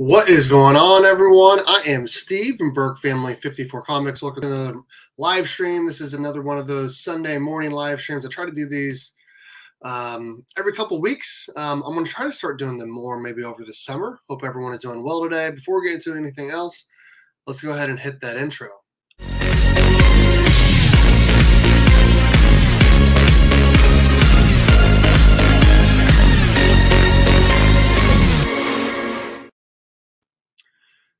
What is going on, everyone? I am Steve from Burke Family 54 Comics. Welcome to another live stream. This is another one of those Sunday morning live streams. I try to do these every couple weeks. I'm going to try to start doing them more maybe over the summer. Hope everyone is doing well today. Before we get into anything else, let's go ahead and hit that intro.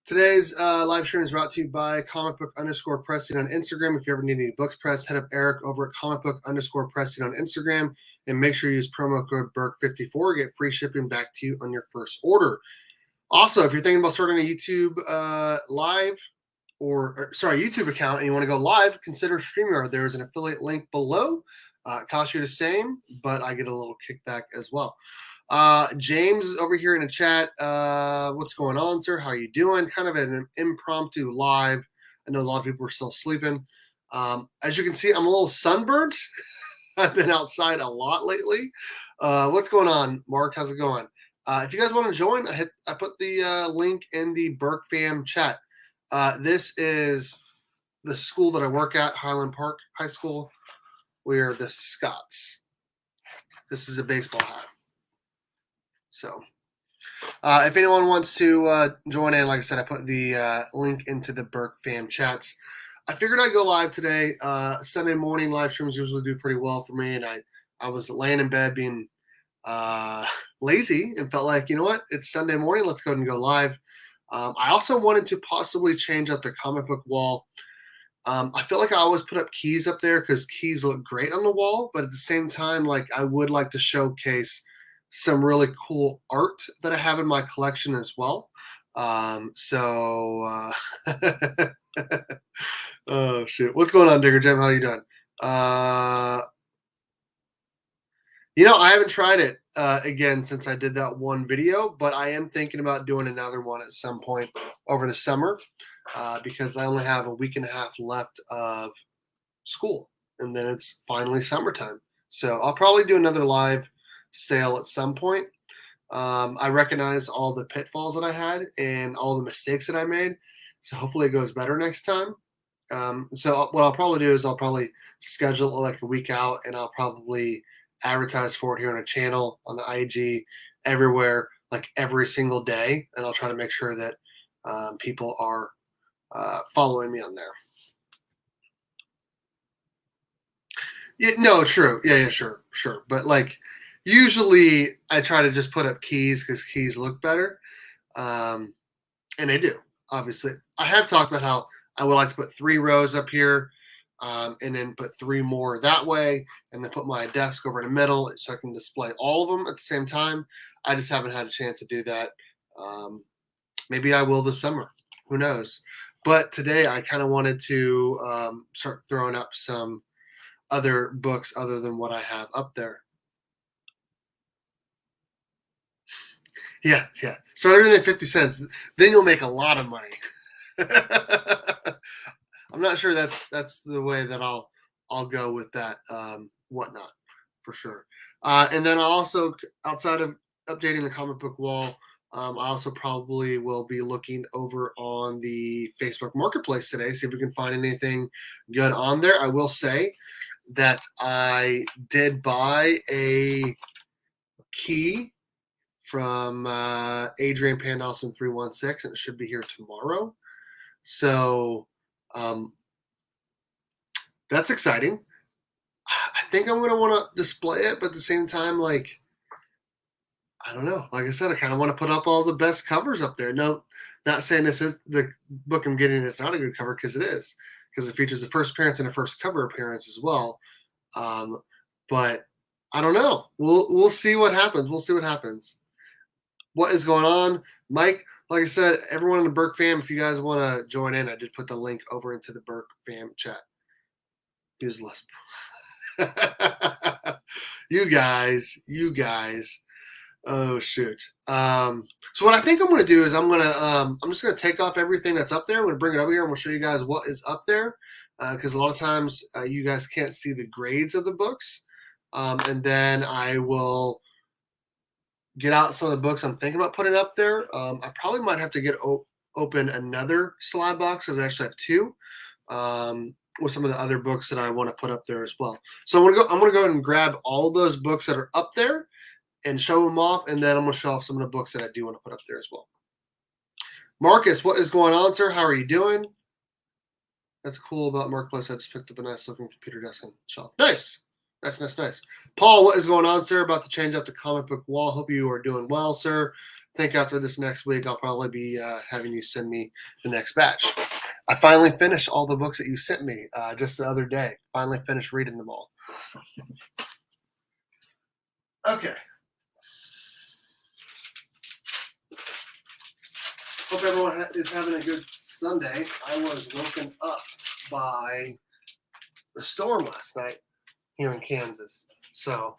Today's live stream is brought to you by comicbook_pressing on Instagram. If you ever need any books pressed, head up Eric over at comicbook_pressing on Instagram and make sure you use promo code BURK54. Get free shipping back to you on your first order. Also, if you're thinking about starting a YouTube YouTube account and you want to go live, consider StreamYard. There is an affiliate link below. It costs you the same, but I get a little kickback as well. James is over here in the chat. What's going on, sir? How are you doing? Kind of an impromptu live. I know a lot of people are still sleeping. As you can see, I'm a little sunburned. I've been outside a lot lately. What's going on, Mark? How's it going? If you guys want to join, I put the link in the Burke Fam chat. This is the school that I work at, Highland Park High School. We are the Scots. This is a baseball hat. So if anyone wants to join in, like I said, I put the link into the Burke Fam chats. I figured I'd go live today. Sunday morning live streams usually do pretty well for me, and I was laying in bed being lazy and felt like, you know what, it's Sunday morning, let's go ahead and go live. I also wanted to possibly change up the comic book wall. I feel like I always put up keys up there because keys look great on the wall, but at the same time, like I would like to showcase some really cool art that I have in my collection as well. Oh shoot, what's going on, Digger Jim? How you doing? I haven't tried it again since I did that one video, but I am thinking about doing another one at some point over the summer because I only have a week and a half left of school, and then it's finally summertime. So I'll probably do another live sale at some point. I recognize all the pitfalls that I had and all the mistakes that I made, so hopefully it goes better next time. So what I'll probably do is I'll probably schedule it like a week out, and I'll probably advertise for it here on a channel, on the IG, everywhere, like every single day, and I'll try to make sure that people are following me on there. Yeah, no, true. Yeah, sure. But like, usually I try to just put up keys because keys look better. And they do, obviously. I have talked about how I would like to put 3 rows up here and then put 3 more that way and then put my desk over in the middle so I can display all of them at the same time. I just haven't had a chance to do that. Maybe I will this summer. Who knows? But today I kind of wanted to start throwing up some other books other than what I have up there. Yeah. Start everything at 50 cents. Then you'll make a lot of money. I'm not sure that's the way that I'll go with that whatnot for sure. And then I also, outside of updating the comic book wall, I also probably will be looking over on the Facebook Marketplace today, see if we can find anything good on there. I will say that I did buy a key from Adrian Pandolson 316, and it should be here tomorrow. So that's exciting. I think I'm going to want to display it, but at the same time, like, I don't know. Like I said, I kind of want to put up all the best covers up there. No, not saying this is the book I'm getting is not a good cover, because it is, because it features the first appearance and a first cover appearance as well. But I don't know. We'll see what happens. What is going on, Mike? Like I said, everyone in the Burke Fam, if you guys want to join in, I did put the link over into the Burke Fam chat. Use less. You guys. Oh shoot. So what I think I'm going to do is I'm just going to take off everything that's up there. I'm going to bring it over here and we'll show you guys what is up there, because a lot of times you guys can't see the grades of the books, and then I will get out some of the books I'm thinking about putting up there. I probably might have to get open another slide box because I actually have two with some of the other books that I want to put up there as well. So I'm gonna go ahead and grab all those books that are up there and show them off, and then I'm gonna show off some of the books that I do want to put up there as well. Marcus, what is going on, sir? How are you doing? That's cool about Marketplace. I just picked up a nice looking computer desk and shelf. Nice. Nice. Paul, what is going on, sir? About to change up the comic book wall. Hope you are doing well, sir. I think after this next week, I'll probably be having you send me the next batch. I finally finished all the books that you sent me just the other day. Finally finished reading them all. Okay. Hope everyone is having a good Sunday. I was woken up by the storm last night here in Kansas. So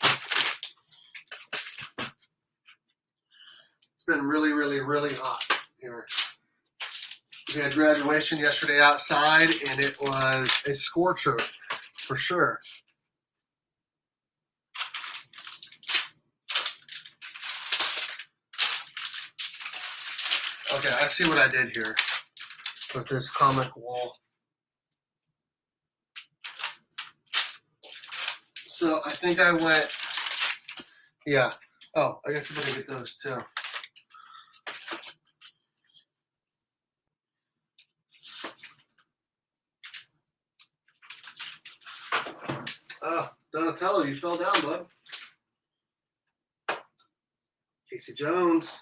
it's been really, really, really hot here. We had graduation yesterday outside, and it was a scorcher for sure. Okay, I see what I did here with this comic wall. So I think I went, yeah. Oh, I guess I'm going to get those too. Oh, Donatello, you fell down, bud. Casey Jones.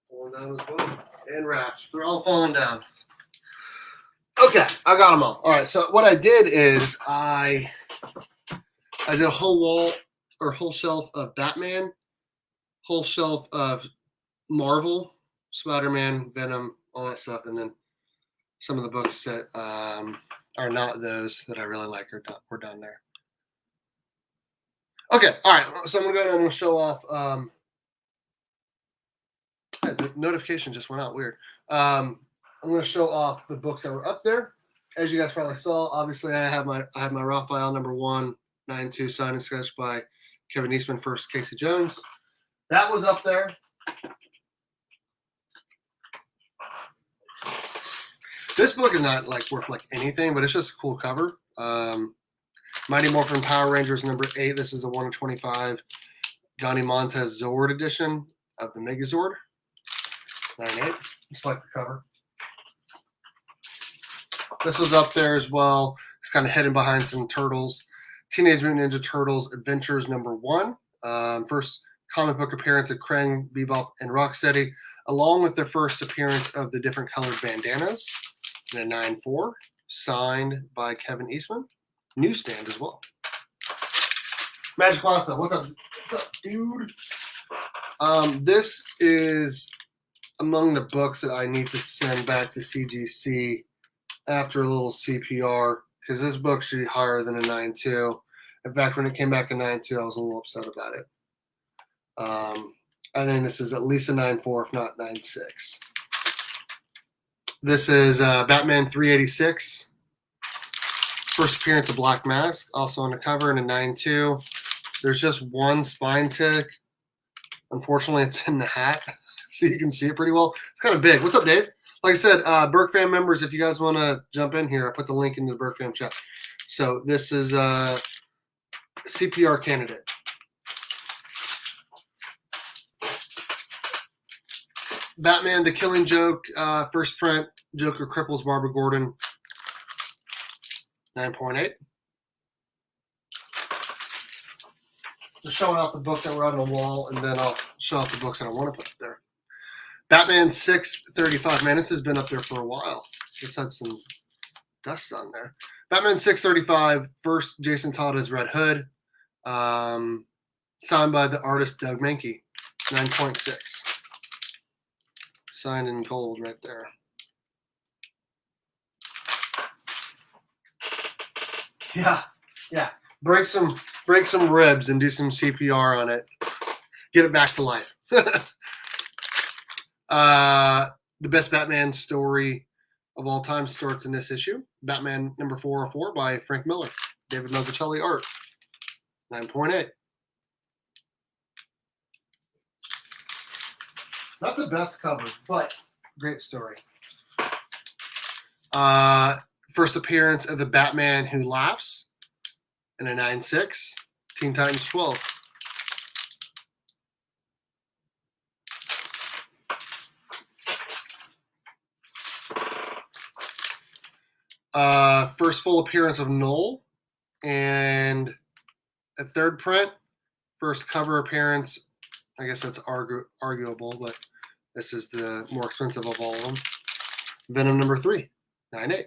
Falling down as well. And Raft. They're all falling down. Okay, I got them all. All right, so what I did is I did a whole wall or whole shelf of Batman, whole shelf of Marvel, Spider-Man, Venom, all that stuff, and then some of the books that are not those that I really like are down there. Okay, all right. So I'm going to show off. The notification just went out. Weird. I'm going to show off the books that were up there. As you guys probably saw, obviously I have my Raphael number 192 signed and sketched by Kevin Eastman, first Casey Jones. That was up there. This book is not like worth like anything, but it's just a cool cover. Mighty Morphin Power Rangers number 8. This is a 1 of 25 Gandhi Montez Zord edition of the Megazord. 9/8. Just like the cover. This was up there as well. It's kind of hidden behind some turtles. Teenage Mutant Ninja Turtles Adventures number 1. First comic book appearance of Krang, Bebop, and Rocksteady, along with the first appearance of the different colored bandanas. And a 9/4, signed by Kevin Eastman. Newsstand as well. Magic Lasso, what's up? What's up, dude? This is among the books that I need to send back to CGC after a little CPR, because this book should be higher than a 9.2. In fact, when it came back a 9.2, I was a little upset about it. I think this is at least a 9.4, if not 9.6. This is Batman 386. First appearance of Black Mask, also on the cover in a 9.2. There's just one spine tick. Unfortunately, it's in the hat, so you can see it pretty well. It's kind of big. What's up, Dave? Like I said, Burke Fam members, if you guys want to jump in here, I put the link in the Burke Fam chat. So this is a CPR candidate. Batman, The Killing Joke, first print, Joker cripples Barbara Gordon, 9.8. Just showing off the books that were on the wall, and then I'll show off the books that I want to put up there. Batman 635. Man, this has been up there for a while. Just had some dust on there. Batman 635, first Jason Todd as Red Hood. Signed by the artist Doug Mankey, 9.6. Signed in gold right there. Yeah. Break some ribs and do some CPR on it. Get it back to life. The best Batman story of all time starts in this issue. Batman number 404 by Frank Miller. David Mazzucchelli art. 9.8. Not the best cover, but great story. First appearance of the Batman Who Laughs in a 9.6. Teen Titans 12. First full appearance of Knoll and a third print. First cover appearance. I guess that's arguable, but this is the more expensive of all of them. Venom number 3, 9.8.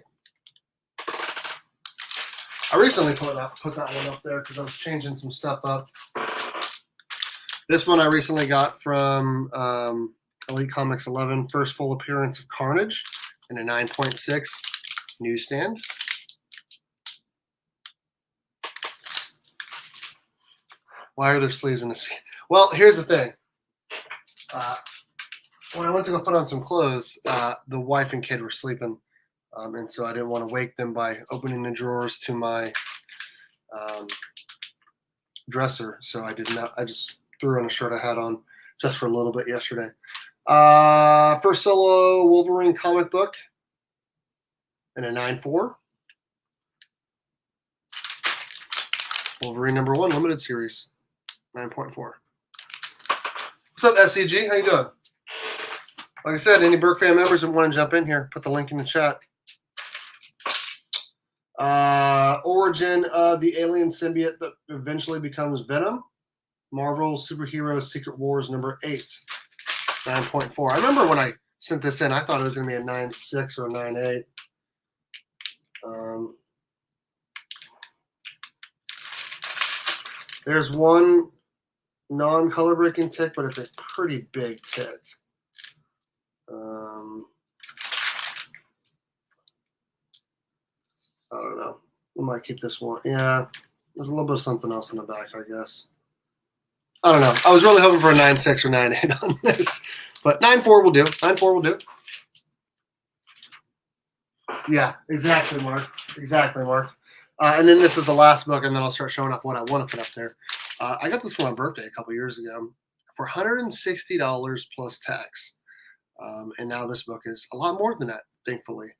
I recently put that one up there because I was changing some stuff up. This one I recently got from Elite Comics 11. First full appearance of Carnage in a 9.6 newsstand. Why are there sleeves in this? Well, here's the thing. When I went to go put on some clothes, the wife and kid were sleeping. And so I didn't want to wake them by opening the drawers to my dresser. So I did not. I just threw on a shirt I had on just for a little bit yesterday. First solo Wolverine comic book in a 9.4. Wolverine number 1 limited series, 9.4. What's up, SCG? How you doing? Like I said, any Burke fan members that want to jump in here, put the link in the chat. Origin of the alien symbiote that eventually becomes Venom. Marvel Superhero Secret Wars number 8, 9.4. I remember when I sent this in, I thought it was going to be a 9.6 or a 9.8. There's one non-color breaking tick, but it's a pretty big tick. I don't know. We might keep this one. Yeah, there's a little bit of something else in the back, I guess. I don't know. I was really hoping for a 9.6 or 9.8 on this, but 9.4 will do. 9.4 will do. Yeah, exactly, Mark. Exactly, Mark. And then this is the last book, and then I'll start showing off what I want to put up there. I got this for my birthday a couple years ago for $160 plus tax. And now this book is a lot more than that, thankfully.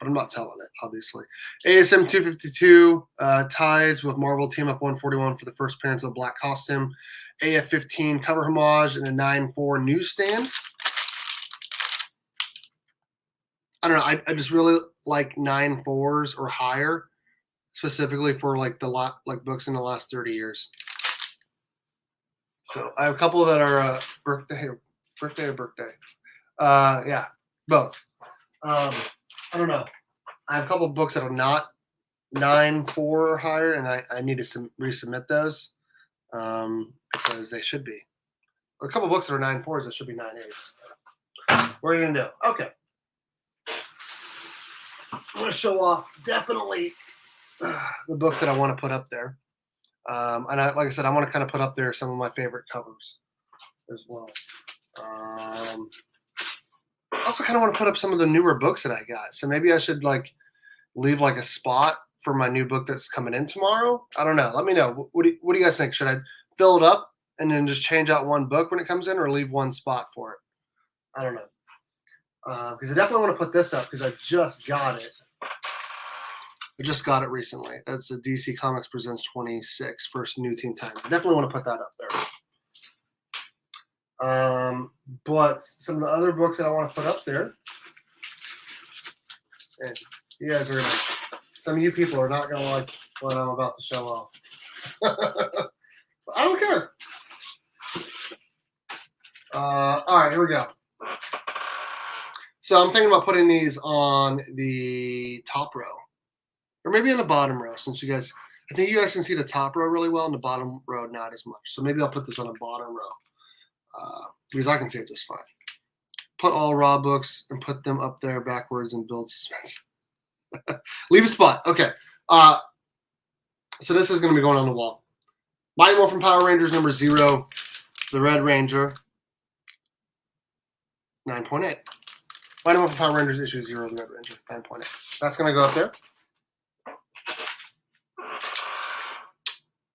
But I'm not selling it, obviously. ASM 252 ties with Marvel Team Up 141 for the first appearance of Black Costume. AF 15 cover homage and a 9.4 newsstand. I don't know. I just really like 9.4s or higher, specifically for like books in the last 30 years. So I have a couple that are birthday. Yeah, both. I don't know. I have a couple of books that are not 9.4 or higher, and I need to resubmit those because they should be. A couple of books that are 9.4s that should be 9.8s. What are you gonna do? Okay. I'm going to show off definitely the books that I want to put up there. And like I said, I want to kind of put up there some of my favorite covers as well. I also kind of want to put up some of the newer books that I got. So maybe I should leave a spot for my new book that's coming in tomorrow. I don't know. Let me know. What do you guys think? Should I fill it up and then just change out one book when it comes in, or leave one spot for it? I don't know. Because I definitely want to put this up because I just got it. I just got it recently. That's a DC Comics Presents 26, first new Teen Titans. I definitely want to put that up there. But some of the other books that I want to put up there, and you guys are some of you people are not going to like what I'm about to show off. I don't care. All right, here we go. So I'm thinking about putting these on the top row, or maybe on the bottom row, since I think you guys can see the top row really well, and the bottom row not as much. So maybe I'll put this on the bottom row because I can see it just fine. Put all raw books and put them up there backwards and build suspense. Leave a spot. Okay. So this is going to be going on the wall. Mighty Morphin Power Rangers number 0, the Red Ranger, 9.8. Mighty Morphin Power Rangers issue 0, the Red Ranger, 9.8. That's going to go up there.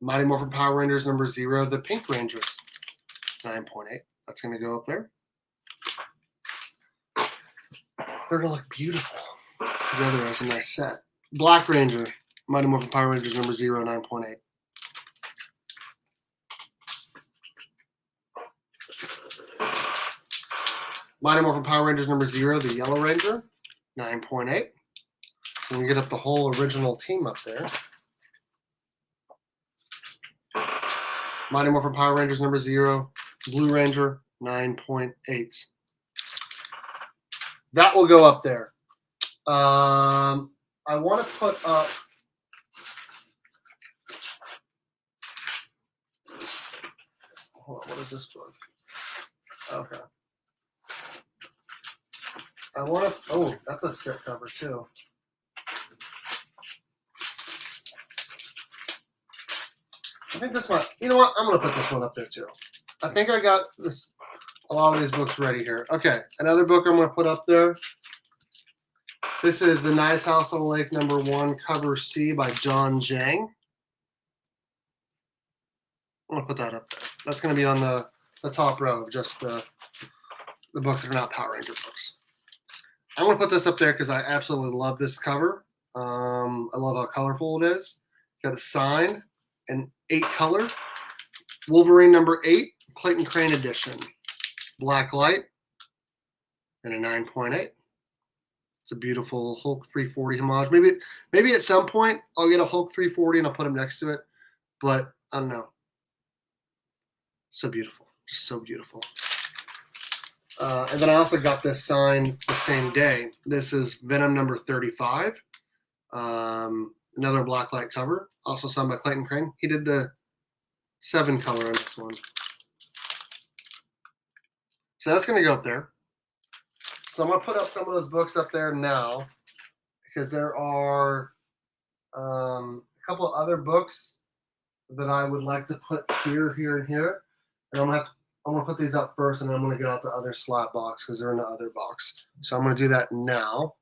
Mighty Morphin Power Rangers number 0, the Pink Ranger, 9.8. That's going to go up there. They're going to look beautiful together as a nice set. Black Ranger, Mighty Morphin Power Rangers number 0, 9.8. Mighty Morphin Power Rangers number 0, the Yellow Ranger, 9.8. So we get up the whole original team up there. Mighty Morphin Power Rangers number 0, Blue Ranger, 9.8. That will go up there. I want to put up. Hold on, what is this book? Okay. I want to. Oh, that's a sick cover too. I think this one. You know what? I'm going to put this one up there too. I think I got this. A lot of these books ready here. Okay, another book I'm going to put up there. This is The Nice House on the Lake number 1, cover C by John Jang. I'm going to put that up there. That's going to be on the top row of just the books that are not Power Ranger books. I'm going to put this up there because I absolutely love this cover. I love how colorful it is. Got a signed and 8 color. Wolverine number 8, Clayton Crane edition. Black light and a 9.8. It's a beautiful Hulk 340 homage. Maybe at some point I'll get a Hulk 340 and I'll put him next to it. But I don't know. So beautiful. Just so beautiful. And then I also got this signed the same day. This is Venom number 35. Another black light cover. Also signed by Clayton Crane. He did the 7 color on this one. So that's going to go up there. So I'm going to put up some of those books up there now because there are a couple of other books that I would like to put here, here, and here. And I'm going to put these up first, and then I'm going to get out the other slot box because they're in the other box. So I'm going to do that now.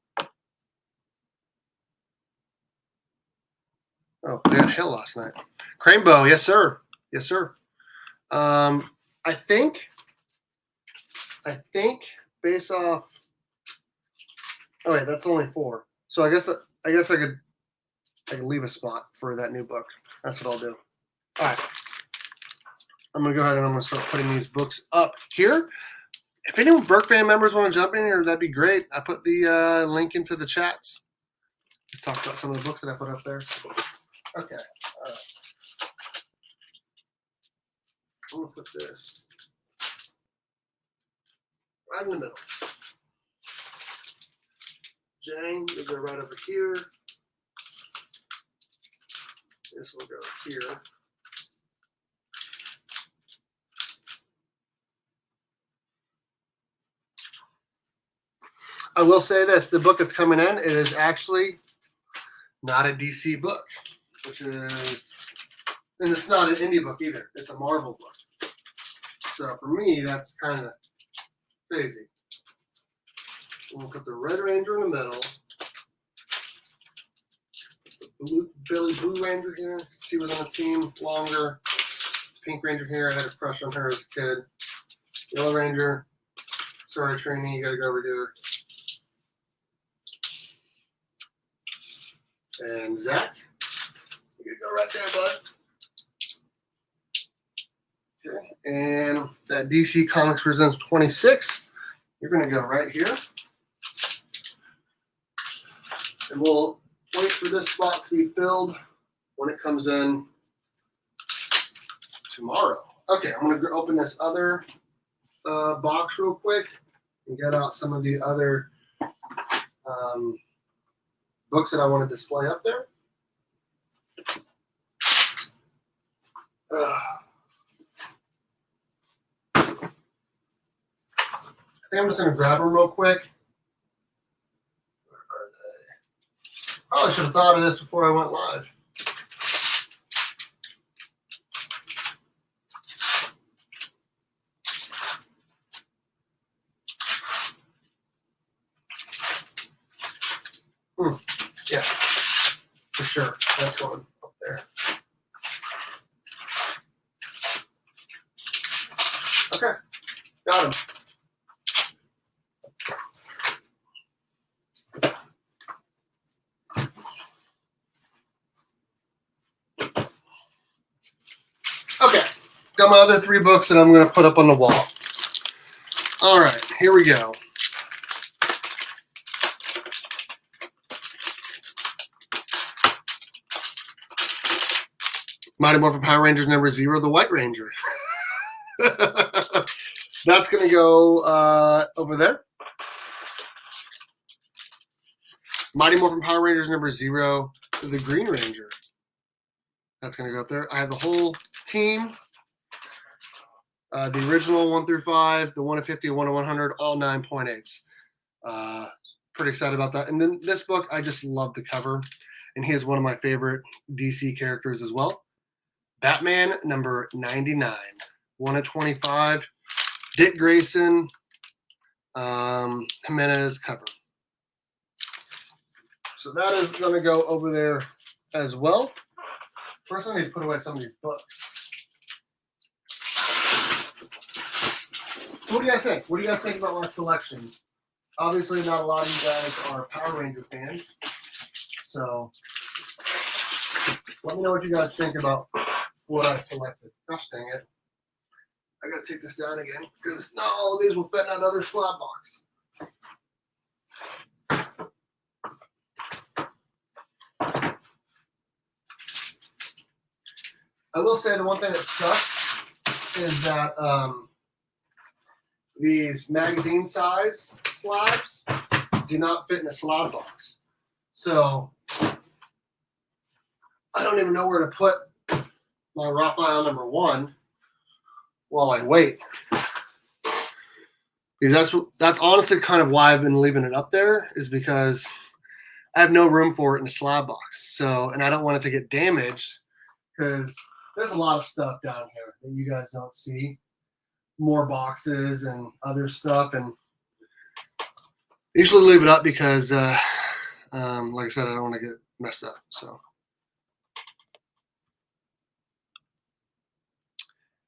Oh, we had hail last night. Cranebow, yes, sir. Yes, sir. I think based off. Oh wait, that's only 4. So I guess I could leave a spot for that new book. That's what I'll do. All right. I'm gonna go ahead and I'm gonna start putting these books up here. If any Burke fan members want to jump in here, that'd be great. I put the link into the chats. Let's talk about some of the books that I put up there. Okay. All right. I'm gonna put this right in the middle. Jang, you'll go right over here. This will go here. I will say this, the book that's coming in, it is actually not a DC book, which is, and it's not an indie book either. It's a Marvel book. So for me, that's kind of crazy. We'll put the Red Ranger in the middle. Billy Blue Ranger here. She was on the team longer. Pink Ranger here. I had a crush on her as a kid. Yellow Ranger. Sorry, Trini, you gotta go over here. And Zach, you gotta go right there, bud. Okay, and that DC Comics Presents 26. You're gonna go right here. And we'll wait for this spot to be filled when it comes in tomorrow. Okay, I'm going to open this other box real quick and get out some of the other books that I want to display up there. I think I'm just going to grab them real quick. Probably should have thought of this before I went live. Yeah, for sure. That's going up there. Okay. Got him. Okay, got my other 3 books that I'm going to put up on the wall. All right, here we go. Mighty Morphin Power Rangers number 0, the White Ranger. That's going to go over there. Mighty Morphin Power Rangers number 0, the Green Ranger. That's going to go up there. I have the whole team. The original 1 through 5, the 1 to 50, 1 to 100, all 9.8s. Pretty excited about that. And then this book, I just love the cover. And he is one of my favorite DC characters as well. Batman number 99, 1 to 25. Dick Grayson, Jimenez cover. So that is going to go over there as well. First, I need to put away some of these books. So what do you guys think? What do you guys think about my selection? Obviously, not a lot of you guys are Power Ranger fans. So let me know what you guys think about what I selected. Gosh dang it. I got to take this down again because not all of these will fit in that other slab box. I will say the one thing that sucks is that these magazine size slabs do not fit in a slab box. So I don't even know where to put my Raphael number 1 while I wait. Because that's honestly kind of why I've been leaving it up there, is because I have no room for it in a slab box. So, and I don't want it to get damaged because there's a lot of stuff down here that you guys don't see. More boxes and other stuff, and usually leave it up because, like I said, I don't want to get messed up. So,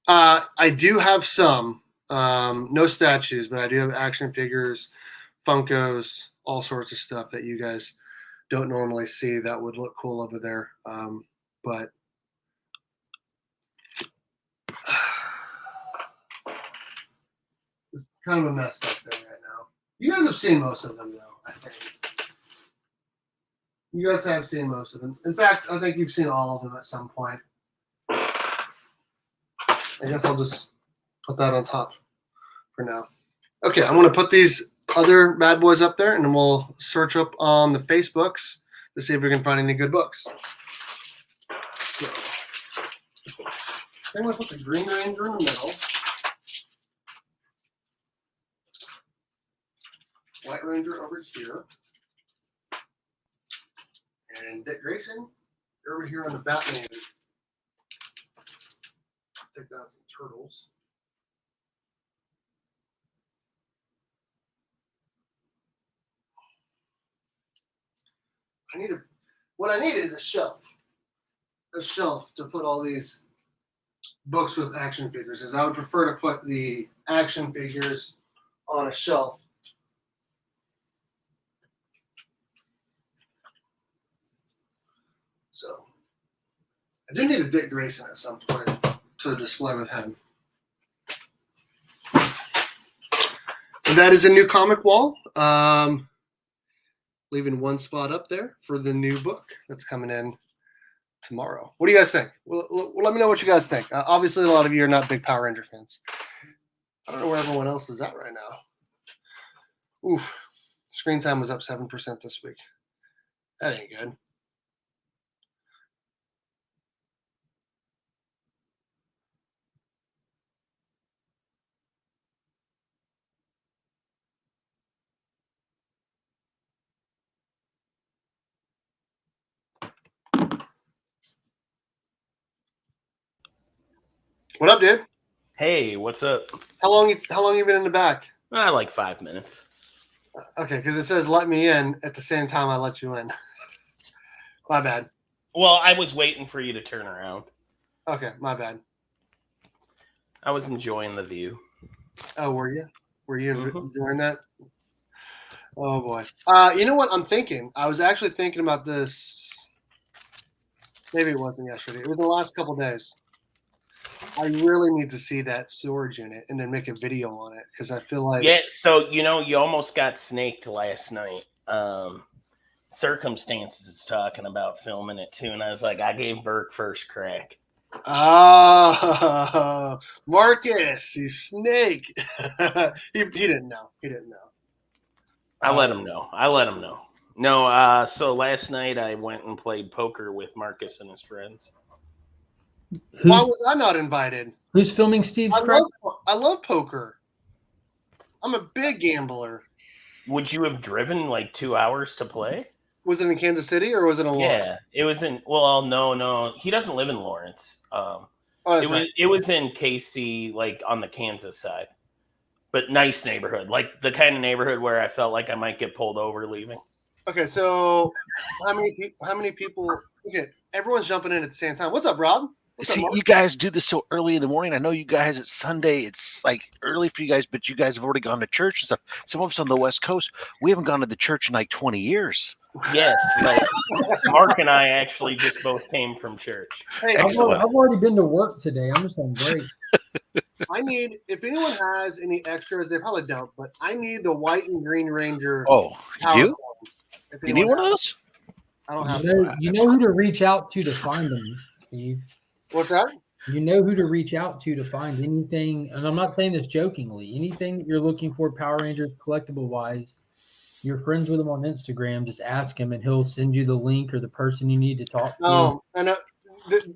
I do have some, no statues, but I do have action figures, Funkos, all sorts of stuff that you guys don't normally see that would look cool over there. But it's kind of a mess back there right now. You guys have seen most of them, though, I think. You guys have seen most of them. In fact, I think you've seen all of them at some point. I guess I'll just put that on top for now. Okay, I'm going to put these other bad boys up there, and then we'll search up on the Facebooks to see if we can find any good books. So, I'm going to put the Green Ranger in the middle. White Ranger over here. And Dick Grayson, you're over here on the Batman. Take down some turtles. What I need is a shelf. A shelf to put all these books with action figures, as I would prefer to put the action figures on a shelf. So I do need a Dick Grayson at some point to display with him. And that is a new comic wall. Leaving one spot up there for the new book that's coming in tomorrow. What do you guys think? Well, let me know what you guys think. Obviously, a lot of you are not big Power Ranger fans. I don't know where everyone else is at right now. Oof. Screen time was up 7% this week. That ain't good. What up, dude? Hey, what's up? How long you been in the back? Like 5 minutes. Okay, because it says let me in at the same time I let you in. My bad. Well, I was waiting for you to turn around. Okay, my bad. I was enjoying the view. Oh, were you? Were you Mhm. enjoying that? Oh boy. You know what I'm thinking? I was actually thinking about this. Maybe it wasn't yesterday. It was in the last couple days. I really need to see that storage unit and then make a video on it because I feel like Yeah, so you almost got snaked last night. Circumstances is talking about filming it too, and I was like, I gave Burke first crack. Marcus, you snake. He didn't know. He didn't know. I let him know. I let him know. No, so last night I went and played poker with Marcus and his friends. Why Who's was I not invited? who's filming Steve's crack? I love poker. I'm a big gambler. Would you have driven like 2 hours to play? Was it in Kansas City or was it in Lawrence? Yeah, it was in. Well, no, he doesn't live in Lawrence. Oh, that's right. It was in KC, like on the Kansas side, but nice neighborhood, like the kind of neighborhood where I felt like I might get pulled over leaving. Okay, so how many people? Okay, everyone's jumping in at the same time. What's up, Rob? What's up, See, Mark? you guys do this so early in the morning. I know you guys, it's Sunday. It's like early for you guys, but you guys have already gone to church and stuff. Some of us on the West Coast, we haven't gone to the church in like 20 years. Yes, like Mark and I actually just both came from church. Hey, I've Excellent. already been to work today. I'm just on break. I need, if anyone has any extras, they probably don't, but I need the white and green Ranger. Oh, power you do? coins. If You need anyone one of has- those? I don't have. You know who to reach out to find them, Steve. What's that? You know who to reach out to find anything, and I'm not saying this jokingly. Anything that you're looking for, Power Rangers collectible wise, you're friends with him on Instagram. Just ask him, and he'll send you the link or the person you need to talk to. Oh, and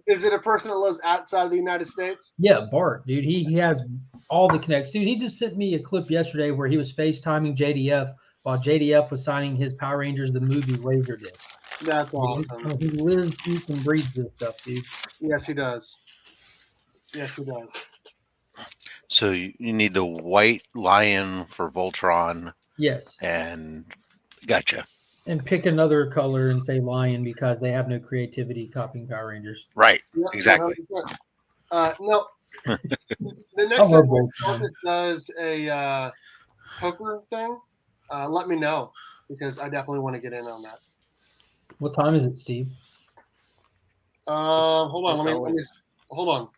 is it a person that lives outside of the United States? Yeah, Bart, dude. He has all the connects. Dude, he just sent me a clip yesterday where he was FaceTiming JDF while JDF was signing his Power Rangers the movie Laserdisc. That's awesome. He lives, eats, and breathes this stuff, dude. Yes, he does. Yes, he does. So you need the white lion for Voltron, Yes. and gotcha. And pick another color and say lion because they have no creativity copying Power Rangers. Right, Yeah, exactly. 100%. No, the I next love time Voltron. Marcus does a poker thing, let me know because I definitely want to get in on that. What time is it, Steve? Hold on. It's Let me always- hold on.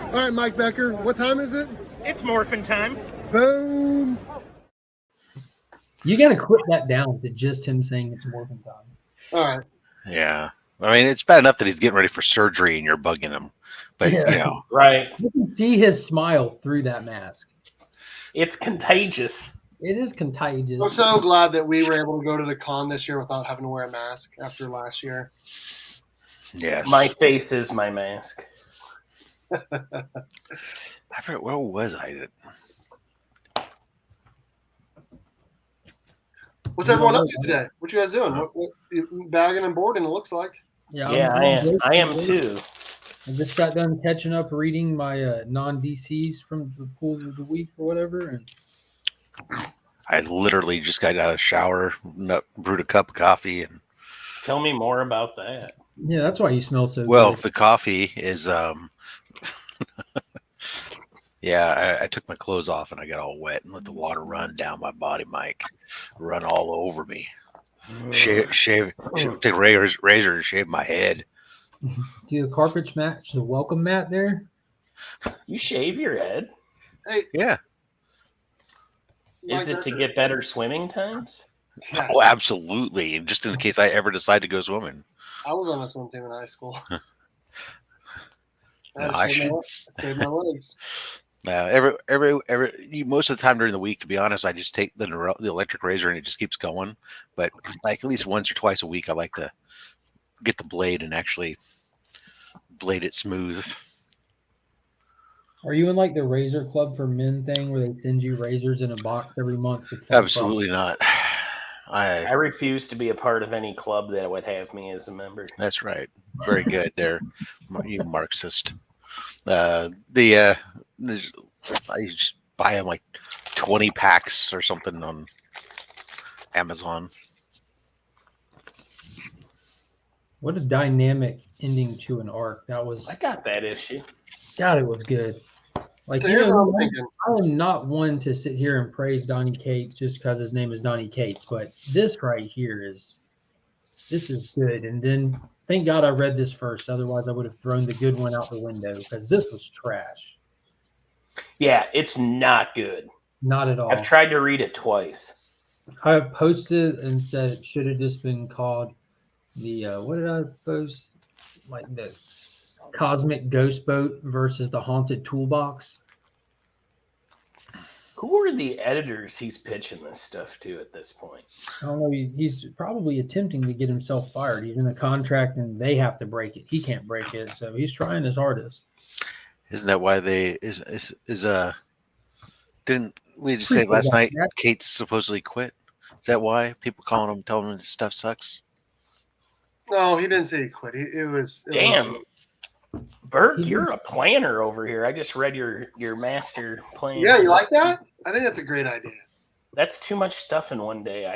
All right, Mike Becker. What time is it? It's Morphin time. Boom. You got to clip that down to just him saying it's Morphin time. All right. Yeah. I mean, it's bad enough that he's getting ready for surgery and you're bugging him. But, Yeah. you know, Right. You can see his smile through that mask. It's contagious. It is contagious. I'm so glad that we were able to go to the con this year without having to wear a mask after last year. yes. My face is my mask. I forget, where was I? What's everyone up to today? What you guys doing? What you bagging and boarding? It looks like. Yeah, Yeah, I am too. I just got done catching up reading my non-DCs from the pools of the week or whatever, and I literally just got out of the shower, brewed a cup of coffee, and Tell me more about that. yeah, that's why you smell so well, good. the coffee is yeah, I took my clothes off and I got all wet and let the water run down my body, Mike, run all over me. Take a razor and shave my head. Do the carpets match the welcome mat there? You shave your head? Hey, Yeah. Is it to get better swimming times? Yeah, Oh, absolutely. And just in case I ever decide to go swimming. I was on a swim team in high school. No, I I shaved my legs. Most of the time during the week, to be honest, I just take the electric razor and it just keeps going. But like at least once or twice a week, I like to get the blade and actually blade it smooth. Are you in like the razor club for men thing where they send you razors in a box every month? with fun Absolutely not. I refuse to be a part of any club that would have me as a member. That's right. Very good there, you Marxist. I just buy them like 20 packs or something on Amazon. What a dynamic ending to an arc. That was, I got that issue. God, it was good. Like, So you here's what know, I'm thinking. I am not one to sit here and praise Donnie Cates just because his name is Donnie Cates, but this right here is good. And then thank God I read this first. Otherwise, I would have thrown the good one out the window because this was trash. Yeah, it's not good. Not at all. I've tried to read it twice. I posted and said it should have just been called the what did I post? Like the Cosmic Ghost Boat versus the Haunted Toolbox. Who are the editors he's pitching this stuff to at this point? I don't know. He's probably attempting to get himself fired. He's in a contract and they have to break it. He can't break it, so he's trying his hardest. Isn't that why they didn't we just say last night Kate's supposedly quit? Is that why people calling him, telling him this stuff sucks? No, he didn't say he quit. It was Damn. Bert, you're a planner over here. I just read your master plan. Yeah, you like that? I think that's a great idea. That's too much stuff in one day. I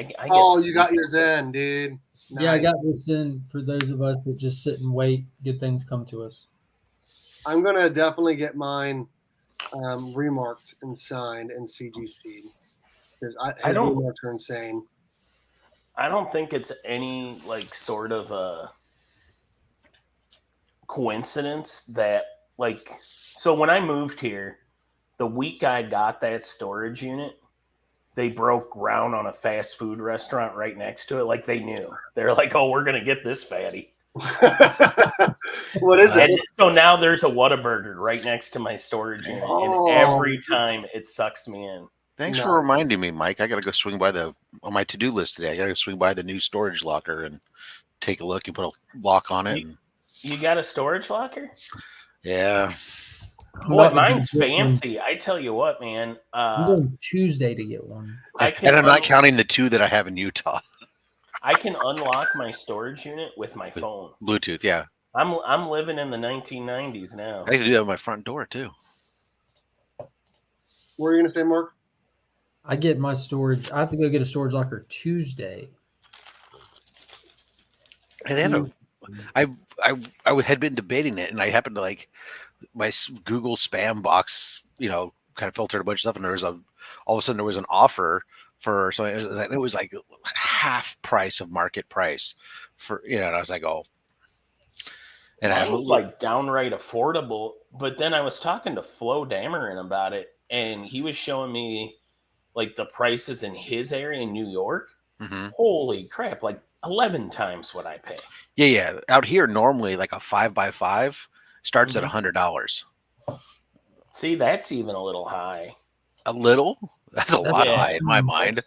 you got yours in, dude. Nice. Yeah, I got this in for those of us that just sit and wait, good things come to us. I'm gonna definitely get mine remarked and signed and CGC'd. His remarks are insane. I don't think it's any like sort of a coincidence that so when I moved here, the week I got that storage unit, they broke ground on a fast food restaurant right next to it. Like they knew. They're like, oh, we're gonna get this fatty. What is it? And so now there's a Whataburger right next to my storage unit, and every time it sucks me in. Thanks for reminding me, Mike. I gotta go swing by on my to-do list today. I gotta go swing by the new storage locker and take a look and put a lock on it. You got a storage locker? Yeah. Boy, mine's fancy. I tell you what, man. I'm going Tuesday to get one. And I'm not counting the two that I have in Utah. I can unlock my storage unit with my phone. Bluetooth, yeah. I'm living in the 1990s now. I can do that at my front door too. What were you gonna say, Mark? I get my storage. I have to go get a storage locker Tuesday. And I had been debating it, and I happened to my Google spam box, kind of filtered a bunch of stuff, and all of a sudden there was an offer for something. It was like half price of market price for, and I was like, oh. And I was like downright affordable, but then I was talking to Flo Dameron about it, and he was showing me like the prices in his area in New York. Mm-hmm. Holy crap, like 11 times what I pay. Yeah. Out here, normally like a 5x5 starts at $100. See, that's even a little high. A little? That's a lot high in my mind.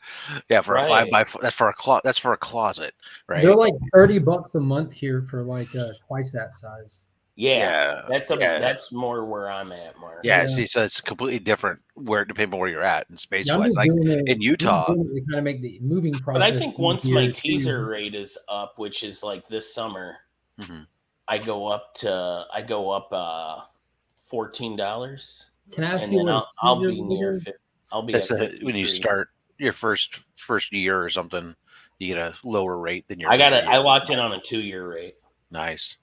Yeah, for a 5x4, that's for a closet, right? They're like $30 a month here for like twice that size. Yeah. That's more where I'm at, Mark. Yeah, see, so it's completely different depending on where you're at in space wise. Like in Utah, to kind of make the moving process. But I think once my teaser rate is up, which is like this summer, I go up $14. Can I ask and you? Then I'll be near. I'll be. When you start your first year or something, you get a lower rate than your. I locked in on a 2-year rate. Nice.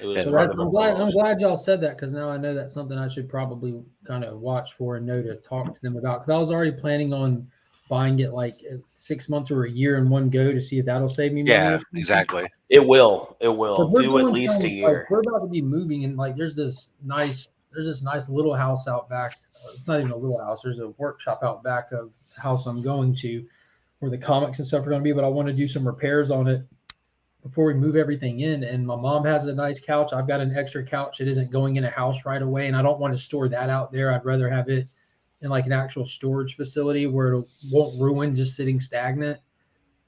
I'm glad y'all said that, because now I know that's something I should probably kind of watch for and know to talk to them about. Because I was already planning on buying it like 6 months or a year in one go to see if that'll save me money. Yeah, exactly. It will. Do at least a year. We're about to be moving, and like there's this nice little house out back. It's not even a little house. There's a workshop out back of the house I'm going to, where the comics and stuff are going to be. But I want to do some repairs on it before we move everything in. And my mom has a nice couch. I've got an extra couch. It isn't going in a house right away, and I don't want to store that out there. I'd rather have it in like an actual storage facility where it won't ruin just sitting stagnant.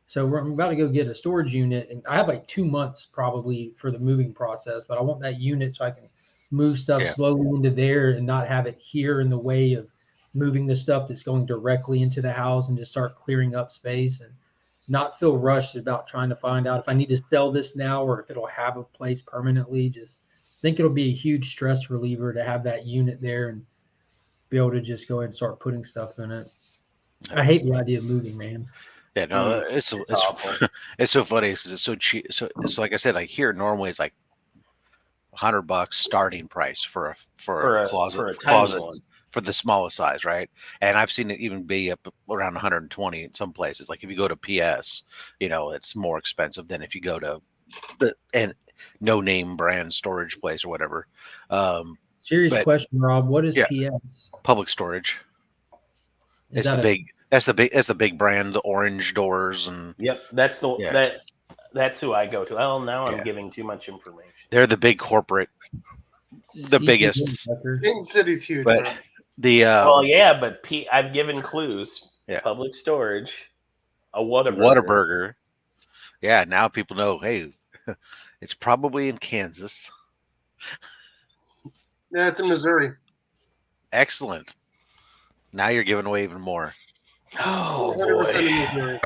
So I'm about to go get a storage unit, and I have like 2 months probably for the moving process, but I want that unit so I can move stuff slowly into there and not have it here in the way of moving the stuff that's going directly into the house, and just start clearing up space and not feel rushed about trying to find out if I need to sell this now or if it'll have a place permanently. Just think it'll be a huge stress reliever to have that unit there and be able to just go ahead and start putting stuff in it. I hate the idea of moving, man. Yeah, no, it's it's so funny because it's so cheap. So it's like I said, like here normally it's like $100 starting price for a closet for a tiny one. for the smallest size, right? And I've seen it even be up around 120 in some places. Like if you go to PS, it's more expensive than if you go to the no name brand storage place or whatever. Serious But- question, Rob. What is Yeah. PS? Public storage. Is It's that the big. That's the big brand. The orange doors and Yep, that's the Yeah. that's who I go to. Oh, now I'm Yeah. giving too much information. they're the big corporate, the CP biggest. Tucker? Dayton City's huge, But bro. the Well, yeah, but I've given clues. Yeah. Public storage, a Whataburger. Whataburger. Yeah, now people know. Hey, it's probably in Kansas. Yeah, it's in Missouri. Excellent. Now you're giving away even more. Oh 100% boy. in Missouri.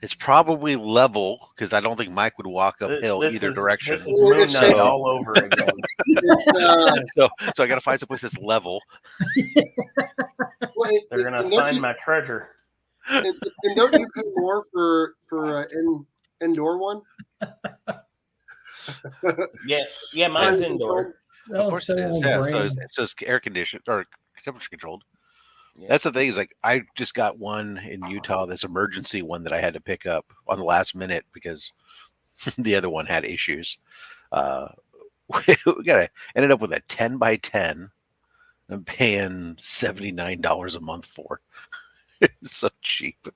It's probably level because I don't think Mike would walk uphill either direction. This is Moon It's, Knight uh, all over again. It's, So I got to find someplace that's level. well, They're gonna and don't find you- my treasure. and don't you pay more for indoor one? Yeah, mine's Mine's indoor. Oh, Of course so it is. on Yeah, brand. so it's air conditioned or temperature controlled. Yeah. That's the thing is like I just got one in Utah, this emergency one that I had to pick up on the last minute because the other one had issues. We ended up with a 10 by 10. I'm paying $79 a month for. It's so cheap.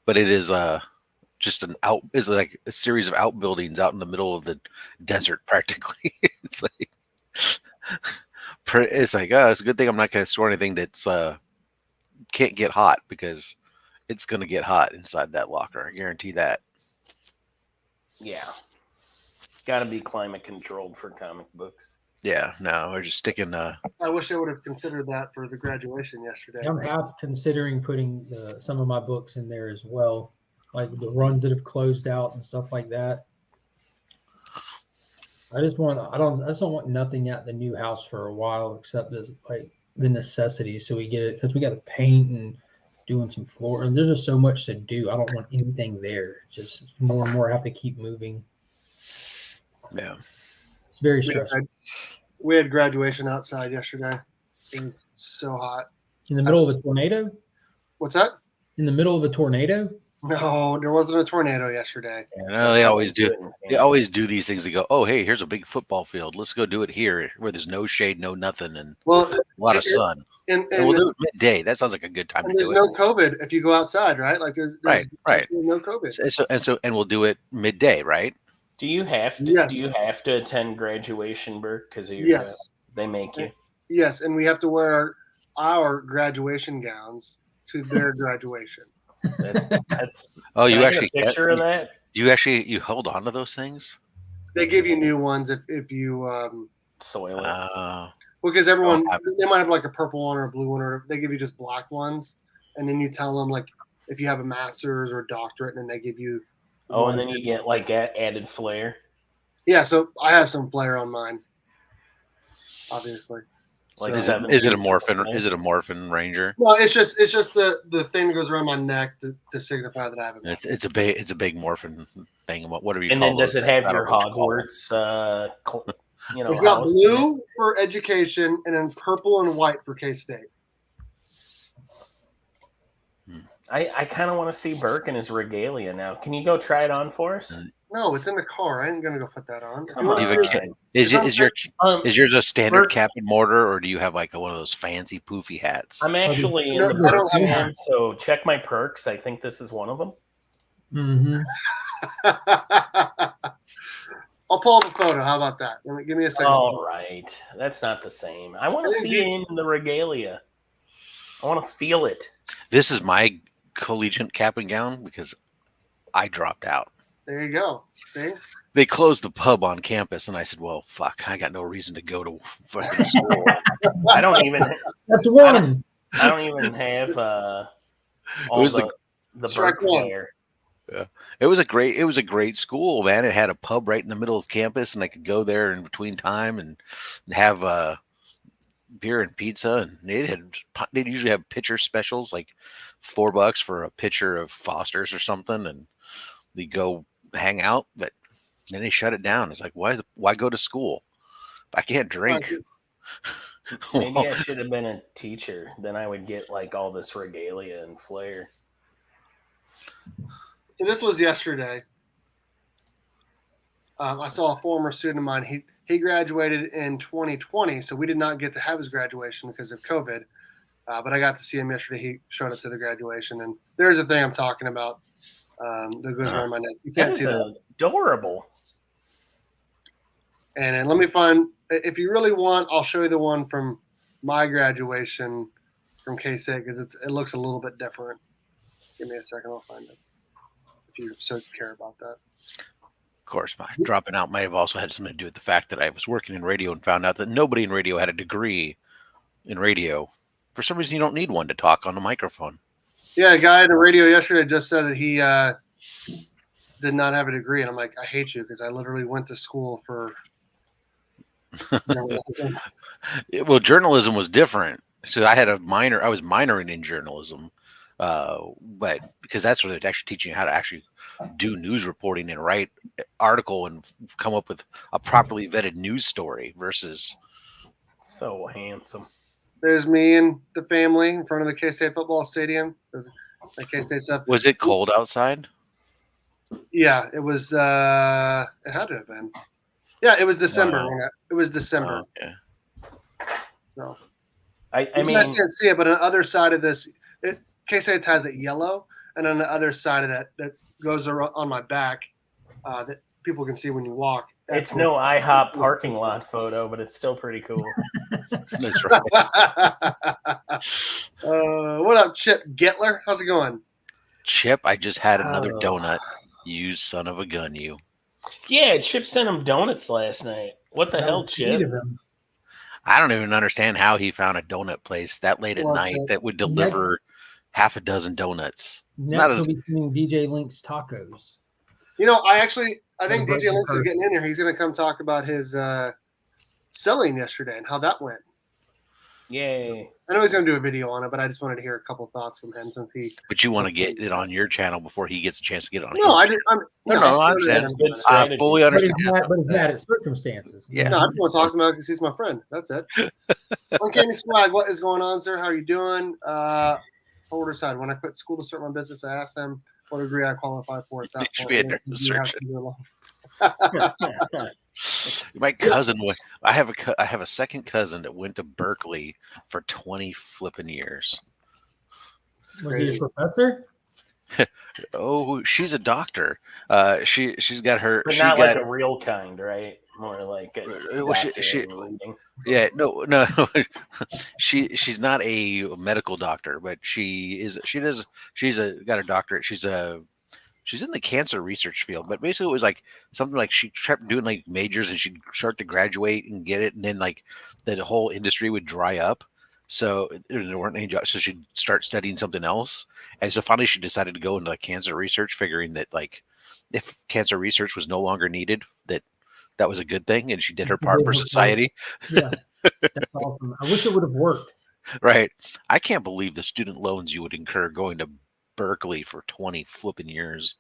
But it is just is like a series of outbuildings out in the middle of the desert practically. It's like it's a good thing I'm not going to store anything that's can't get hot because it's going to get hot inside that locker. I guarantee that. Yeah. Got to be climate controlled for comic books. Yeah, no, we're just sticking. I wish I would have considered that for the graduation yesterday. I'm half considering putting some of my books in there as well, like the runs that have closed out and stuff like that. I just don't want nothing at the new house for a while except as like the necessities. So we get it because we got to paint and doing some floor, and there's just so much to do. I don't want anything there. Just more and more I have to keep moving. Yeah, It's very stressful. We had graduation outside yesterday. It was so hot. In the middle of a tornado? What's that? In the middle of a tornado? No, there wasn't a tornado yesterday. no, they always do. They always do these things. They go, oh, hey, here's a big football field. Let's go do it here where there's no shade, no nothing, and Well, a lot of sun. and And we'll do it midday. That sounds like a good time to and there's do no it. COVID if you go outside, right? Like there's Right. absolutely no COVID. And we'll do it midday, right? Do you have to? Yes. Do you have to attend graduation, Burke? Because Yes, they make you. yes, and we have to wear our graduation gowns to their graduation. That's. Oh, you Can I get actually a picture of that? you hold on to those things? They give you new ones if you Soil it. because everyone Oh, they might have like a purple one or a blue one, or they give you just black ones, and then you tell them like if you have a master's or a doctorate, and then they give you. Oh, one. and then you get like added flair. Yeah, so I have some flair on mine, obviously. Like So- seven Is it a pieces Morphin? of Is it a Morphin Ranger? Well, it's just the thing that goes around my neck to signify that I have a master's. It's a big Morphin thing. Whatever you And call then does those it have things. I your don't know what you call them. Hogwarts? It's got house in it? blue for education and then purple and white for K-State. I kind of want to see Burke in his regalia now. Can you go try it on for us? No, it's in the car. I ain't gonna go put that on. Come You wanna on. see Leave it? it, Is yours a standard Burke- cap and mortar, or do you have like one of those fancy poofy hats? I'm actually in No, the I don't Burke have fan, so check my perks. I think this is one of them. Mm-hmm. I'll pull up a photo. How about that? Give me a second. All right, that's not the same. I want to see you in the regalia. I want to feel it. This is my collegiate cap and gown because I dropped out. There you go. See? They closed the pub on campus, and I said, "Well, fuck, I got no reason to go to fucking school." I don't even. That's one. I don't even have all was the Strike Burke one. flair. It was a great school, man. It had a pub right in the middle of campus, and I could go there in between time and have beer and pizza. And they'd usually have pitcher specials, like $4 for a pitcher of Foster's or something, and they go hang out. But Then they shut it down. It's like, why go to school? I can't drink. Maybe I should have been a teacher. Then I would get like all this regalia and flair. So this was yesterday. I saw a former student of mine. He graduated in 2020, so we did not get to have his graduation because of COVID. But I got to see him yesterday. He showed up to the graduation, and there's a thing I'm talking about that goes around my neck. You can't see that. Adorable. And let me find. If you really want, I'll show you the one from my graduation from K-State because it looks a little bit different. Give me a second. I'll find it. If you so care about that. Of course, my dropping out might have also had something to do with the fact that I was working in radio and found out that nobody in radio had a degree in radio. For some reason, you don't need one to talk on the microphone. Yeah, a guy on the radio yesterday just said that he did not have a degree, and I'm like, I hate you because I literally went to school for journalism. Well, journalism was different. So I had a minor. I was minoring in journalism, but because that's where they're actually teaching you how to actually do news reporting and write article and come up with a properly vetted news story versus. So handsome. There's me and the family in front of the K-State football stadium. The K-State stuff. Was it cold outside? Yeah, it was. It had to have been. Yeah, it was December. Wow. It was December. Oh, okay. So I you mean, guys can't see it, but on the other side of this, K-State has it yellow, and on the other side of that goes on my back that people can see when you walk. it's no IHOP parking lot photo, but it's still pretty cool. That's right. What up, Chip Getler? How's it going? Chip, I just had another donut. You son of a gun, you. Yeah, Chip sent him donuts last night. What the hell, Chip? I don't even understand how he found a donut place that late at night that would deliver half a dozen donuts. Next will be doing DJ Link's tacos. You know, I think DJ Links is getting in here. He's going to come talk about his selling yesterday and how that went. Yay. I know he's going to do a video on it, but I just wanted to hear a couple thoughts from him since he. But you want to get it on your channel before he gets a chance to get it on his. I fully understand. But he's had it circumstances. Yeah. No, I just want to talk to him because he's my friend. That's it. Uncanny Swag, what is going on, sir? How are you doing? Forward side. When I quit school to start my business, I asked them what degree I qualify for at that point. My cousin went. I have a second cousin that went to Berkeley for 20 flipping years. Was he a professor? Oh, she's a doctor. She's got her. But not like a real kind, right? More like no. She's not a medical doctor, but she's got a doctorate. She's in the cancer research field, but basically it was like something like she kept doing like majors and she'd start to graduate and get it, and then like the whole industry would dry up. So there weren't any jobs, so she'd start studying something else. And so finally she decided to go into like cancer research, figuring that like if cancer research was no longer needed, that was a good thing, and she did her part for society. Yeah, that's awesome. I wish it would have worked. Right. I can't believe the student loans you would incur going to Berkeley for 20 flipping years.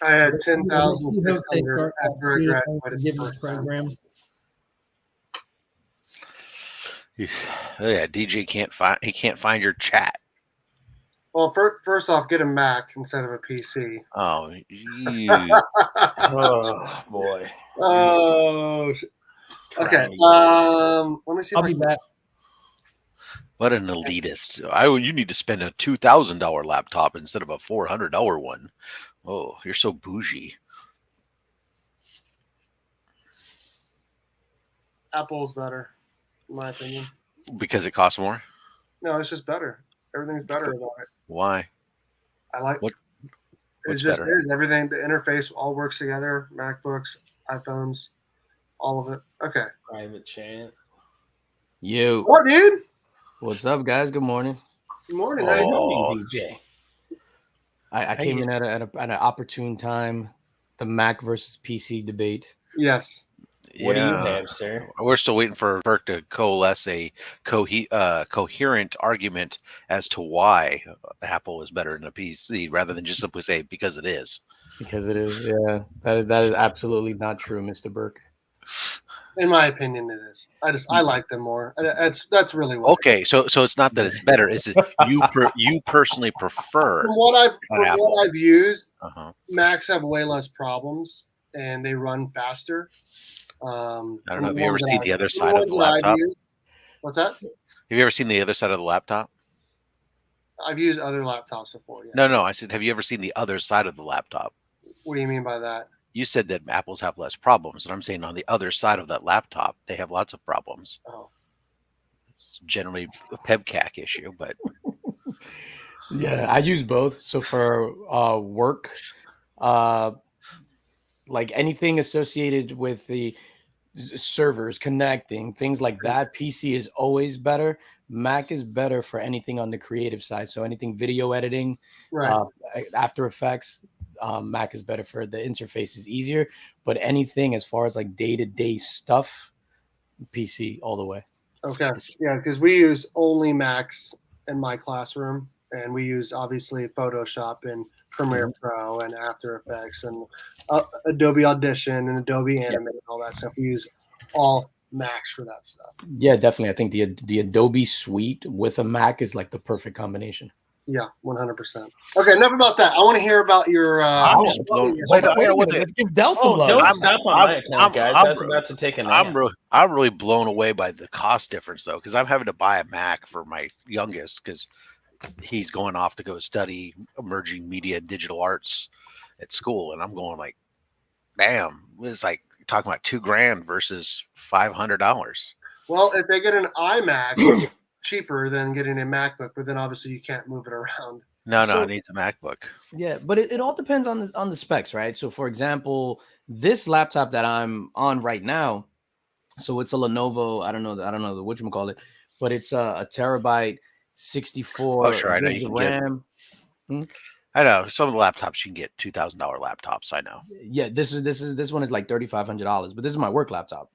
I had 10,600 after I graduated from program. Yeah, DJ can't find your chat. Well, first off, get a Mac instead of a PC. Oh, oh boy. Oh, okay. Let me see. I'll be back. What an elitist! You need to spend a $2,000 laptop instead of a $400 one. Oh, you're so bougie. Apple's better, in my opinion. Because it costs more? No, it's just better. Everything's better about it. Why? I like what. It's just better? Is everything. The interface all works together. MacBooks, iPhones, all of it. Okay. Private chat. Yo. What, dude? What's up, guys? Good morning. Good morning. How you doing, DJ? I came in at an opportune time. The Mac versus PC debate. Yes. What do you have, sir? We're still waiting for Burke to coalesce a coherent argument as to why Apple is better than a PC, rather than just simply say because it is. Because it is, yeah. That is absolutely not true, Mr. Burke. In my opinion, it is. I like them more. That's really what. Okay, so it's not that it's better. It's that you personally prefer. From what Apple. I've used, Uh-huh. Macs have way less problems and they run faster. I don't know. Have you ever seen the other side of the ones that I've laptop? used- What's that? Have you ever seen the other side of the laptop? I've used other laptops before. Yes. No. I said, have you ever seen the other side of the laptop? What do you mean by that? You said that Apples have less problems, and I'm saying on the other side of that laptop, they have lots of problems. Oh. It's generally a PEBCAC issue, but Yeah, I use both. So for work, like anything associated with the servers connecting, things like that, PC is always better. Mac is better for anything on the creative side. So anything video editing, Right. After Effects, Mac is better for the interface is easier. But anything as far as like day-to-day stuff, PC all the way. Okay. Yeah, because we use only Macs in my classroom, and we use obviously Photoshop and Premiere Pro and After Effects and Adobe Audition and Adobe Animate and all that stuff. We use all Macs for that stuff. Yeah, definitely. I think the Adobe suite with a Mac is like the perfect combination. Yeah, 100%. Okay, enough about that. I want to hear about your. I'm just blown. Let's give Del some love. Don't stop on my account, guys. I was about to take a nap. I'm really blown away by the cost difference, though, because I'm having to buy a Mac for my youngest because he's going off to go study emerging media and digital arts at school, and I'm going like, damn, it's like talking about $2,000 versus $500. Well, if they get an iMac, it's cheaper than getting a MacBook, but then obviously you can't move it around. No, So- it needs a MacBook. Yeah, but it all depends on the specs, right? So for example, this laptop that I'm on right now, so it's a Lenovo, I don't know the whatchamacallit, but it's a terabyte 64 Oh, sure, I know you gig can get- RAM. I know some of the laptops you can get $2,000 laptops. I know. Yeah, this one is like $3,500, but this is my work laptop.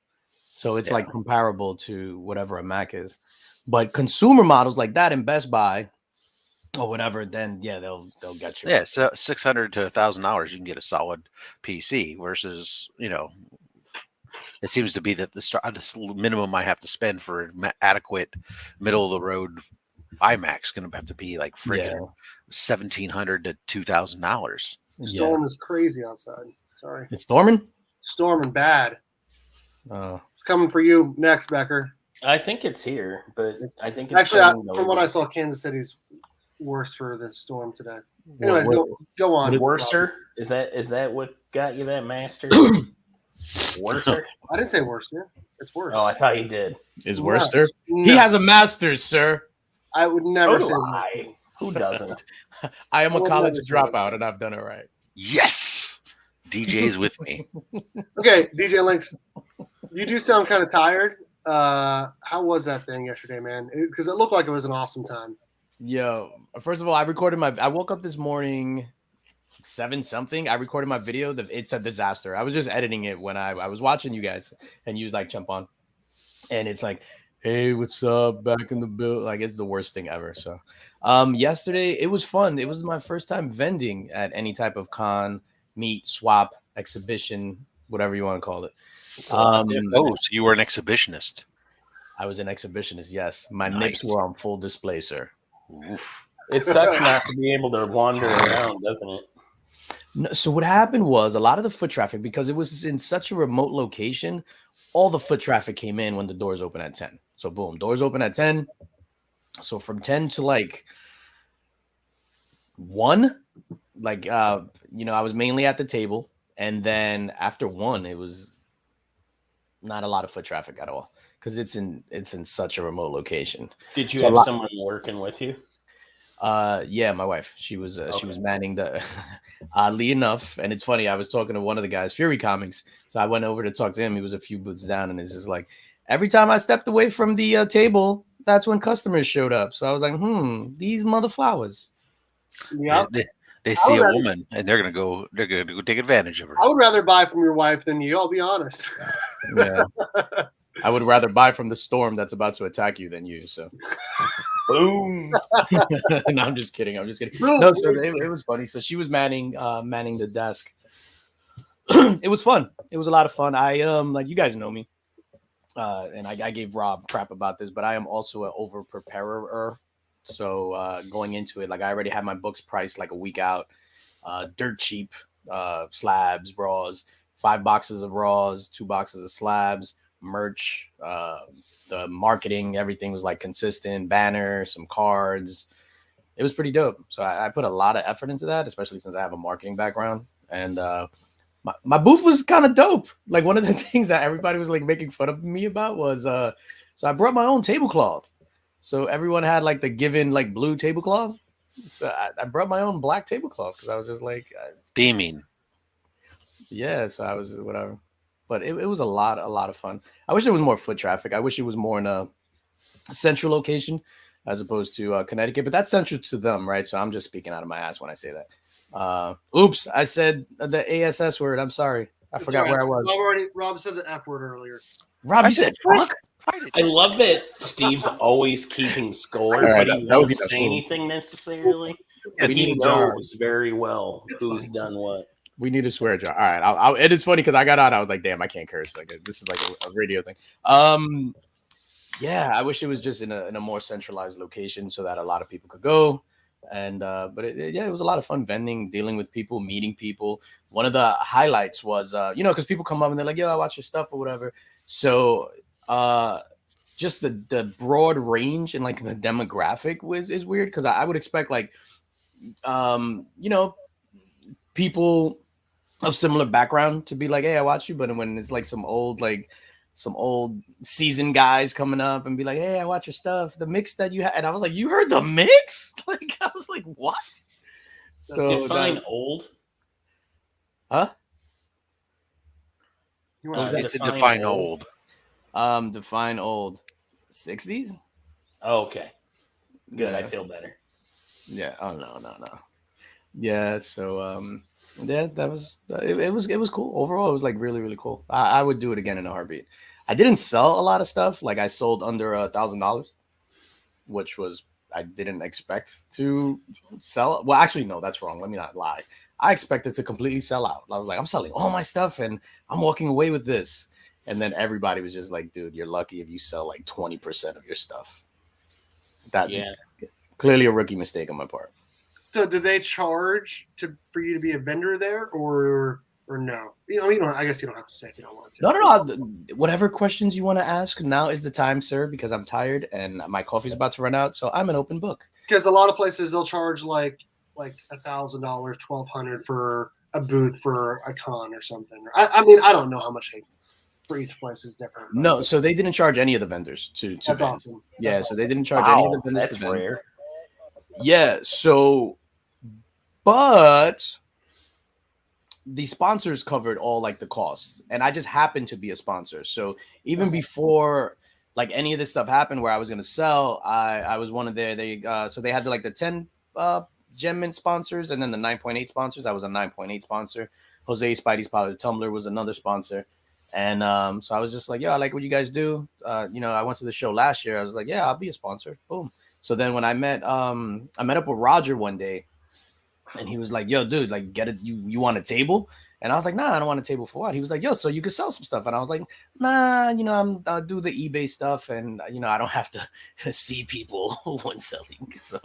So it's like comparable to whatever a Mac is. But consumer models like that in Best Buy or whatever, then yeah, they'll get you. Yeah, so $600 to $1,000 you can get a solid PC versus it seems to be that the minimum I have to spend for adequate middle of the road iMac is going to have to be like freaking $1,700 to $2,000. Storm is crazy outside. Sorry. It's storming? Storming bad. It's coming for you next, Becker. I think it's here, but I think it's Actually, starting to from what I leave. saw, Kansas City's worse for the storm today. Anyway, go on. Worser? Is that what got you that master? Worser? I didn't say worse. Yeah, it's worse. Oh, I thought you did. Is Yeah. Worcester? No, He has a master's, sir. I would never So say do worse. I. Who doesn't? I am a Well, college never say dropout, and I've done it right. Yes, DJ's with me. Okay, DJ Links, you do sound kind of tired. How was that thing yesterday, man? Because it looked like it was an awesome time. Yo, first of all, I woke up this morning 7 something. I recorded my video. It's a disaster. I was just editing it when I was watching you guys, and you was like, jump on, and it's like, hey, what's up? Back in the build. Like, it's the worst thing ever. So, yesterday it was fun. It was my first time vending at any type of con, meet, swap, exhibition, whatever you want to call it. So you were an exhibitionist. I was an exhibitionist. Yes, my Nice. nips were on full display, sir. Oof. It sucks not to be able to wander around, doesn't it? No, so what happened was a lot of the foot traffic, because it was in such a remote location, all the foot traffic came in when the doors open at 10. So boom, doors open at 10. So from 10 to like 1, like I was mainly at the table, and then after 1, it was not a lot of foot traffic at all because it's in such a remote location. Did you So have someone working with you? Yeah, my wife. She was manning the oddly enough, and it's funny, I was talking to one of the guys, Fury Comics. So I went over to talk to him. He was a few booths down, and it's just like every time I stepped away from the table, that's when customers showed up. So I was like, these mother flowers. Yeah. They see a rather- woman and they're gonna go take advantage of her. I would rather buy from your wife than you. I'll be honest. Yeah. I would rather buy from the storm that's about to attack you than you. So, Boom. no, I'm just kidding. No, so it was funny. So she was manning the desk. It was fun. It was a lot of fun. I like you guys know me, and I gave Rob crap about this, but I am also an over preparer. So going into it, like I already had my books priced like a week out, dirt cheap, slabs, raws, 5 boxes of raws, 2 boxes of slabs, merch, the marketing, everything was like consistent, banner, some cards. It was pretty dope. So I put a lot of effort into that, especially since I have a marketing background. And my booth was kind of dope. Like one of the things that everybody was like making fun of me about was so I brought my own tablecloth. So everyone had like the given like blue tablecloth. So I brought my own black tablecloth because I was just like Theming. yeah. So I was whatever. But it was a lot of fun. I wish there was more foot traffic. I wish it was more in a central location as opposed to Connecticut. But that's central to them, right? So I'm just speaking out of my ass when I say that. Oops, I said the ASS word. I'm sorry. I forgot where I was. Rob said the F word earlier. Rob, you said fuck? I love that Steve's always keeping score, All right, but he that was won't enough. say anything necessarily. Yeah, But he knows very well who's done what. We need a swear jar. All right. It is funny because I got on. I was like, damn, I can't curse. Like this is like a radio thing. Yeah, I wish it was just in a more centralized location so that a lot of people could go. And but it was a lot of fun vending, dealing with people, meeting people. One of the highlights was because people come up and they're like, yo, I watch your stuff or whatever. So just the broad range and like the demographic is weird because I would expect like people of similar background to be like, hey, I watch you. But when it's like some old seasoned guys coming up and be like, hey, I watch your stuff, the mix that you had. And I was like, you heard the mix? Like, I was like, what? So define old. Huh? You want It's a define old. Define old. 60s? Oh, okay. Good. Yeah. I feel better. Yeah. Oh no. Yeah. So yeah, that was it was cool. Overall, it was like really, really cool. I would do it again in a heartbeat. I didn't sell a lot of stuff. Like I sold under $1,000, which was I didn't expect to sell. Well, actually, no, that's wrong. Let me not lie. I expected to completely sell out. I was like, I'm selling all my stuff and I'm walking away with this. And then everybody was just like, dude, you're lucky if you sell like 20% of your stuff. That's clearly a rookie mistake on my part. So, do they charge for you to be a vendor there, or no? I guess you don't have to say if you don't want to. No. Whatever questions you want to ask, now is the time, sir, because I'm tired and my coffee's about to run out. So I'm an open book. Because a lot of places they'll charge like $1,000, $1,200 for a booth for a con or something. I don't know how much for each place is different. No, so they didn't charge any of the vendors to That's vend. awesome. Yeah, That's so awesome. they didn't charge any of the vendors That's to vend. rare. Yeah, so but the sponsors covered all like the costs, and I just happened to be a sponsor. So even before like any of this stuff happened where I was going to sell, I was one of so they had the 10 Gem Mint sponsors and then the 9.8 sponsors. I was a 9.8 sponsor. Jose Spidey's Powder Tumbler was another sponsor. And so I was just like, yeah, I like what you guys do. I went to the show last year. I was like, yeah, I'll be a sponsor. Boom. So then when I met up with Roger one day, and he was like, yo, dude, like, get it. You want a table? And I was like, nah, I don't want a table for what? He was like, yo, so you could sell some stuff. And I was like, nah, I'll do the eBay stuff. And, I don't have to see people when selling. So,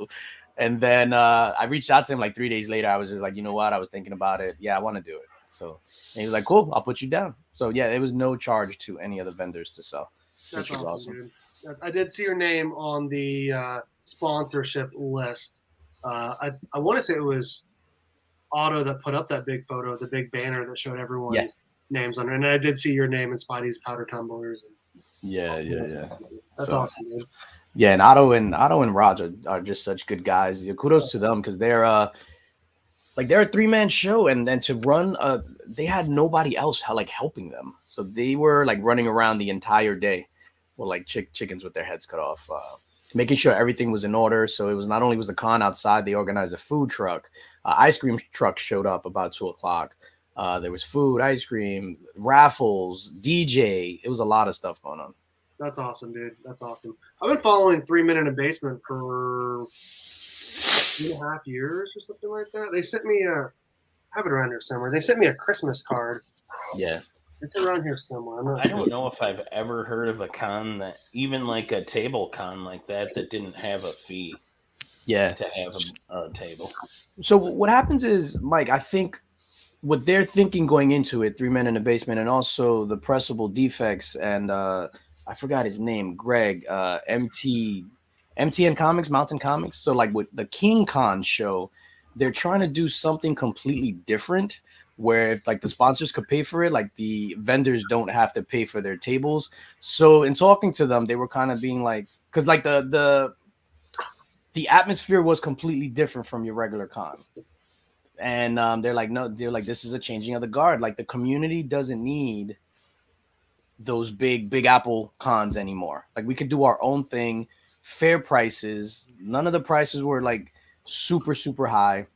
and then I reached out to him like 3 days later. I was just like, you know what? I was thinking about it. Yeah, I want to do it. So and he was like, cool, I'll put you down. So yeah, there was no charge to any of the vendors to sell. That's which was awesome. Dude. I did see your name on the sponsorship list. I want to say it was Otto that put up that big photo, the big banner that showed everyone's names on it. And I did see your name in Spidey's Powder Tumblers. Yeah. That's awesome, dude. Yeah, and Otto and Roger are just such good guys. Yeah, kudos to them because they're a 3-man show, and to run they had nobody else helping them, so they were like running around the entire day with like chickens with their heads cut off, making sure everything was in order. So it was not only was the con outside, they organized a food truck, ice cream truck showed up about 2:00. There was food, ice cream, raffles, DJ. It was a lot of stuff going on. That's awesome, dude. That's awesome. I've been following 3 Men in a Basement for 2.5 years or something like that. They sent me I have it around here somewhere. They sent me a Christmas card. Yeah. It's around here somewhere. I'm not I sure. don't know if I've ever heard of a con that, even like a table con like that didn't have a fee Yeah. to have a table. So what happens is, Mike, I think what they're thinking going into it, 3 Men in a Basement, and also the Pressable Defects, and I forgot his name, Greg, MTN Comics, Mountain Comics. So like with the King Con show, they're trying to do something completely different, where if like the sponsors could pay for it, like the vendors don't have to pay for their tables. So in talking to them, they were kind of being like, because like the atmosphere was completely different from your regular con. And they're like, no, they're like, this is a changing of the guard. Like the community doesn't need those big Apple cons anymore. Like we could do our own thing, fair prices. None of the prices were like super high,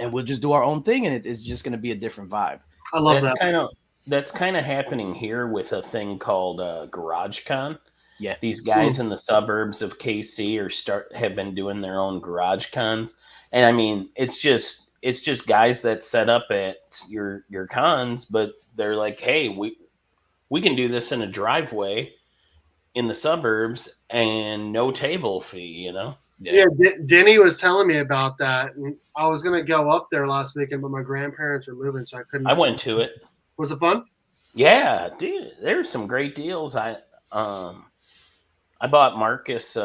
and we'll just do our own thing, and it's just going to be a different vibe. I love that. That's kind of happening here with a thing called GarageCon. Yeah, these guys in the suburbs of KC have been doing their own garage cons, and I mean it's just guys that set up at your cons, but they're like, hey, we can do this in a driveway in the suburbs and no table fee, you know? Yeah, Denny was telling me about that. And I was going to go up there last weekend, but my grandparents were moving, so I couldn't. I went to it. Was it fun? Yeah, dude, there's some great deals. I bought Marcus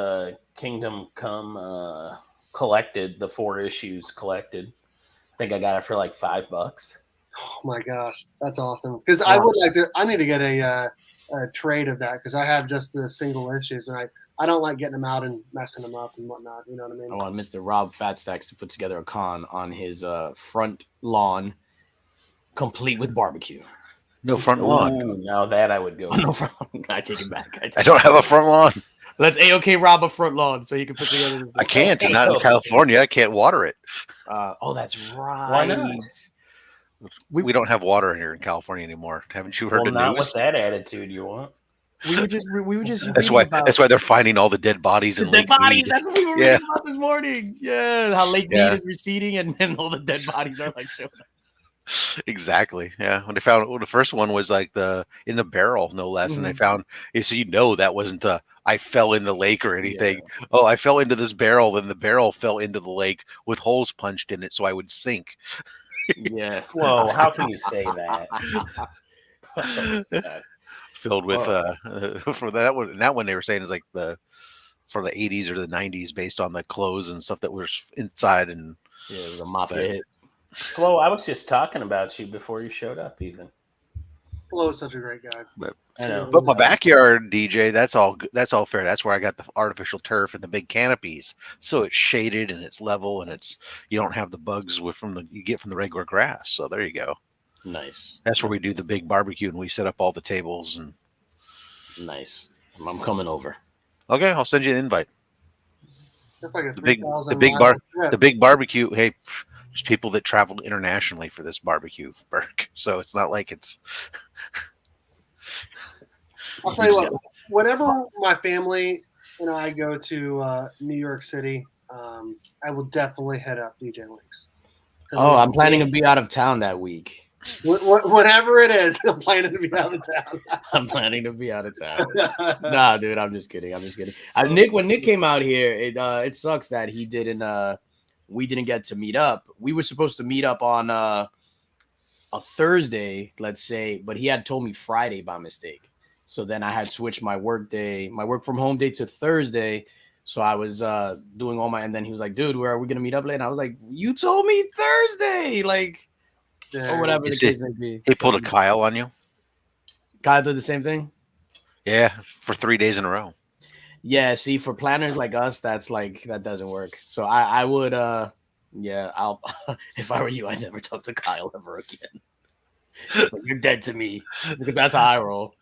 Kingdom Come collected, the 4 issues collected. I think I got it for like $5. Oh my gosh, that's awesome! Because I would like to. I need to get a trade of that because I have just the single issues, and I don't like getting them out and messing them up and whatnot. You know what I mean? I want Mr. Rob Fatstacks to put together a con on his front lawn, complete with barbecue. No front lawn. Ooh, now that I would go. No front lawn. I take it back. I don't have a front lawn. Let's A-OK Rob a front lawn so he can put together. I can't. Not in California. I can't water it. Oh, that's right. Why not? We don't have water here in California anymore. Haven't you heard the not news? with that attitude you want. We were just. That's why they're finding all the dead bodies in Lake bodies. Mead. That's what we were reading about this morning. Yeah, how Lake Mead is receding, and then all the dead bodies are like showing up. Exactly. Yeah. When they found the first one was like in the barrel, no less, and they found so that wasn't I fell in the lake or anything. Yeah. Oh, I fell into this barrel, then the barrel fell into the lake with holes punched in it, so I would sink. Yeah. Whoa, how can you say that? Filled with for that one. And that one they were saying is like for the 80s or the 90s, based on the clothes and stuff that was inside. And yeah, it was a mafia hit. Flo, I was just talking about you before you showed up. Even Flo is such a great guy. But my backyard, DJ, that's all fair. That's where I got the artificial turf and the big canopies, so it's shaded and it's level and you don't have the bugs you get from the regular grass. So there you go. Nice. That's where we do the big barbecue and we set up all the tables and. Nice. I'm coming over. Okay, I'll send you an invite. That's like the big barbecue. Hey, there's people that traveled internationally for this barbecue, Burke. So it's not like it's. I'll tell you what. Whenever my family and I go to New York City, I will definitely head up DJ Links. Oh, I'm planning to be out of town that week. Whatever it is, I'm planning to be out of town. I'm planning to be out of town. Nah, dude, I'm just kidding. When Nick came out here, it sucks that he didn't. We didn't get to meet up. We were supposed to meet up on a Thursday, let's say, but he had told me Friday by mistake. So then I had switched my work from home day to Thursday. So I was doing all and then he was like, dude, where are we gonna meet up later? And I was like, you told me Thursday, like. Or whatever the case may be. He pulled a Kyle on you? Kyle did the same thing? Yeah, for 3 days in a row. Yeah, see, for planners like us, that doesn't work. So I would, I'll, if I were you, I'd never talk to Kyle ever again. It's like, you're dead to me, because that's how I roll.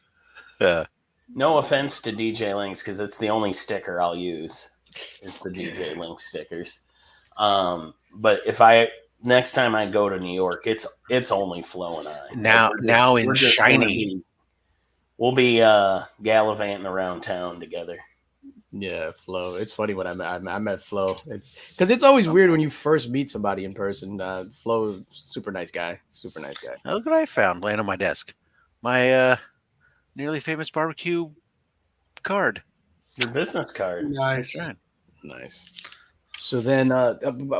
Yeah. No offense to DJ Links, because it's the only sticker I'll use. It's the DJ Links stickers. But if I next time I go to New York, it's only Flo and I. Now in shiny. We'll be gallivanting around town together. Yeah, Flo. It's funny when I met Flo. It's because it's always weird when you first meet somebody in person. Flo, super nice guy. Super nice guy. Look what I found laying on my desk. My nearly famous barbecue card. Your business card. Nice. That's right. Nice. So then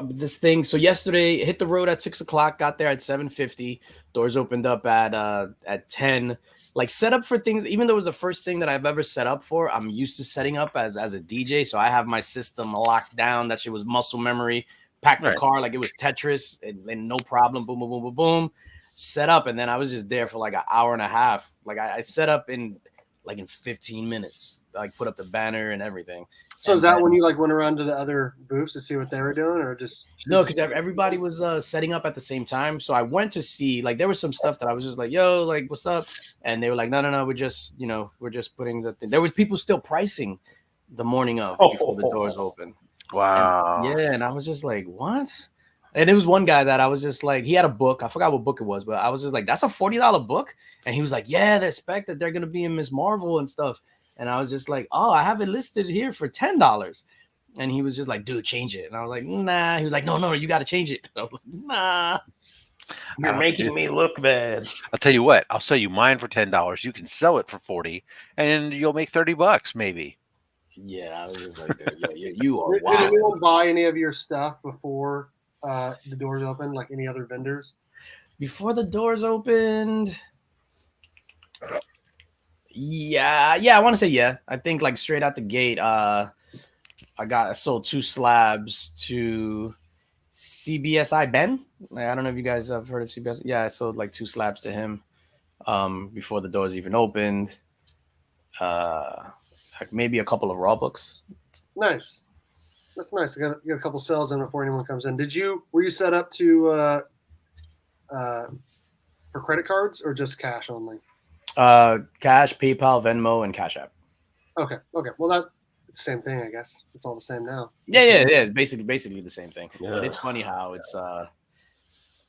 this thing. So yesterday, hit the road at 6:00. Got there at 7:50. Doors opened up at 10. Like set up for things. Even though it was the first thing that I've ever set up for, I'm used to setting up as a DJ. So I have my system locked down. That shit was muscle memory. Packed the car like it was Tetris, and no problem. Boom, boom, boom, boom, boom. Set up, and then I was just there for like an hour and a half. Like I set up in 15 minutes. Like put up the banner and everything. So is that when you like went around to the other booths to see what they were doing, or just no? Because everybody was setting up at the same time. So I went to see like there was some stuff that I was just like, "Yo, like what's up?" And they were like, "No, we're just putting the thing." There was people still pricing the morning of before the doors open. Wow. And I was just like, "What?" And there was one guy that I was just like, he had a book. I forgot what book it was, but I was just like, "That's a $40 book." And he was like, "Yeah, they expect that they're gonna be in Miss Marvel and stuff." And I was just like, "Oh, I have it listed here for $10. And he was just like, "Dude, change it." And I was like, "Nah." He was like, No, you got to change it. I was like, "Nah." You're making me look bad. I'll tell you what. I'll sell you mine for $10. You can sell it for $40, and you'll make $30 maybe. Yeah, I was just like, you are Did wild. anyone buy any of your stuff before the doors opened? Like any other vendors? Before the doors opened, yeah, I want to say yeah. I think like straight out the gate, I sold 2 slabs to CBSI Ben. I don't know if you guys have heard of CBS. Yeah, I sold like 2 slabs to him before the doors even opened. Like maybe a couple of raw books. Nice. That's nice. You got a couple sales in before anyone comes in. Were you set up to for credit cards or just cash only? Cash, PayPal, Venmo, and Cash App. Okay. Well, it's the same thing, I guess. It's all the same now. Yeah. Basically the same thing. Yeah. But it's funny how it's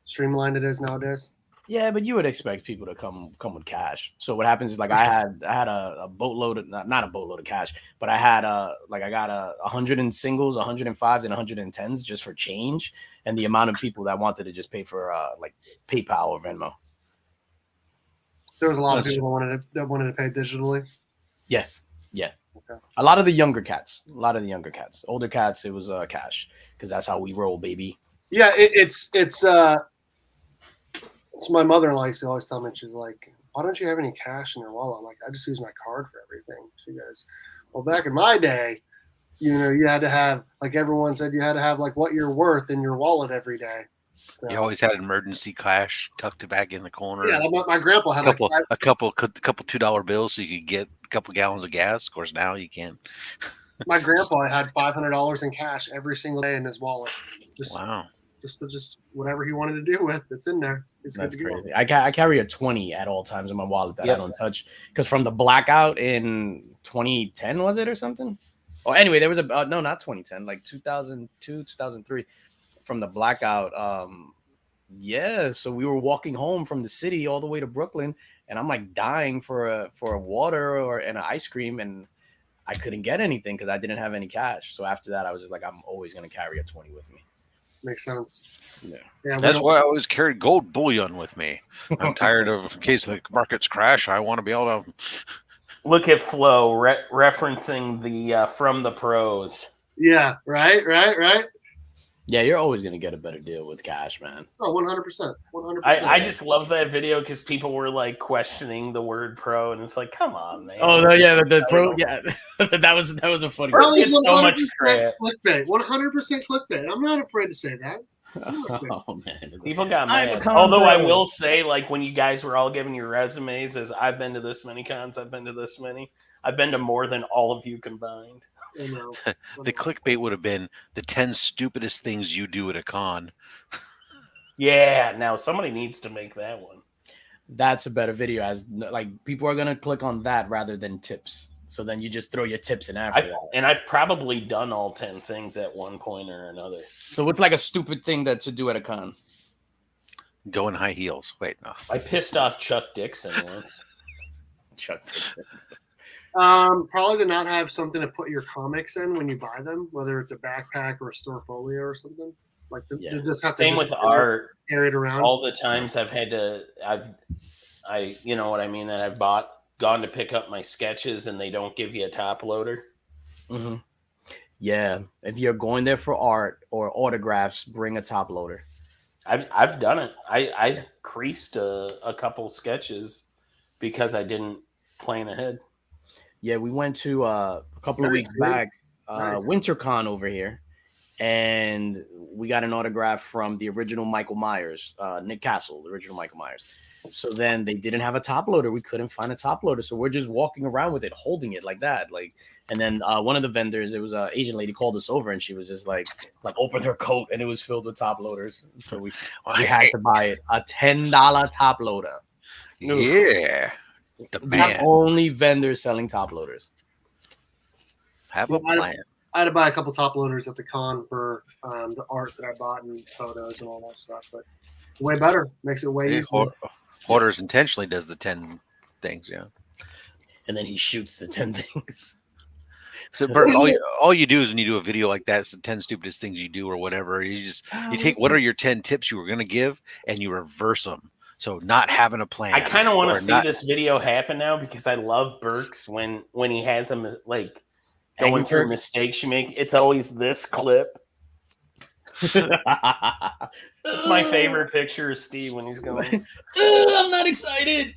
streamlined it is nowadays. Yeah, but you would expect people to come with cash. So what happens is like I had a boatload of not a boatload of cash, but I got 100 in singles, 105s, and 110s just for change, and the amount of people that wanted to just pay for like PayPal or Venmo. There was a lot of people that wanted to pay digitally. Yeah. Okay. A lot of the younger cats. Older cats, it was cash because that's how we roll, baby. Yeah, it's my mother-in-law used to always tell me, she's like, "Why don't you have any cash in your wallet?" I'm like, "I just use my card for everything." She goes, "Well, back in my day, you had to have, like everyone said, you had to have like what you're worth in your wallet every day." So, you always had emergency cash tucked back in the corner. Yeah, my grandpa had a couple $2 bills so you could get a couple gallons of gas. Of course, now you can't. My grandpa had $500 in cash every single day in his wallet. Wow. Just whatever he wanted to do with, it's in there. That's crazy. I carry a 20 at all times in my wallet that I don't touch because from the blackout in 2010 was it or something? Oh, anyway, there was no, not 2010, like 2002, 2003. From the blackout, so we were walking home from the city all the way to Brooklyn, and I'm like dying for a water and an ice cream, and I couldn't get anything because I didn't have any cash. So after that, I was just like, I'm always gonna carry a 20 with me. Makes sense. Yeah, that's why I always carried gold bullion with me. I'm tired of, in case the markets crash, I want to be able to look at Flo referencing the from the pros. Yeah, right. Yeah, you're always going to get a better deal with cash, man. Oh, 100%. 100%. I just love that video because people were like questioning the word pro, and it's like, come on, man. Oh, no, yeah, the pro, yeah. that was a funny pro is so much crap. Clickbait. 100% clickbait. I'm not afraid to say that. Oh, man. People got mad. Although I will say, like, when you guys were all giving your resumes as I've been to this many cons, I've been to this many. I've been to more than all of you combined. The clickbait would have been the 10 stupidest things you do at a con. Yeah, now somebody needs to make that one. That's a better video. As like people are gonna click on that rather than tips. So then you just throw your tips in after that. And I've probably done all 10 things at one point or another. So what's like a stupid thing to do at a con? Go in high heels. Wait, no. I pissed off Chuck Dixon once. Chuck Dixon. Probably to not have something to put your comics in when you buy them, whether it's a backpack or a store folio or something. Like you just have to. Same with art. Carry it around. All the times I've had to, you know what I mean, that I've gone to pick up my sketches and they don't give you a top loader. Mm-hmm. Yeah, if you're going there for art or autographs, bring a top loader. I've done it. I creased a couple sketches because I didn't plan ahead. Yeah, we went to a couple of weeks back, WinterCon over here, and we got an autograph from the original Michael Myers, Nick Castle, the original Michael Myers. So then they didn't have a top loader. We couldn't find a top loader, so we're just walking around with it, holding it like that, like. And then one of the vendors, it was an Asian lady, called us over, and she was just like opened her coat, and it was filled with top loaders. So we had to buy it, a $10 top loader. Yeah, the only vendor selling top loaders. Have a plan. I had to buy a couple top loaders at the con for the art that I bought and photos and all that stuff, but way better, makes it way easier. Hoarders intentionally does the 10 things, yeah. And then he shoots the 10 things. So, Bert, all you do is when you do a video like that, it's the 10 stupidest things you do or whatever. You take what are your 10 tips you were going to give and you reverse them. So not having a plan. I kind of want to see this video happen now because I love Burks when he has them like going through mistakes you make. It's always this clip. That's my favorite picture of Steve when he's going. I'm not excited.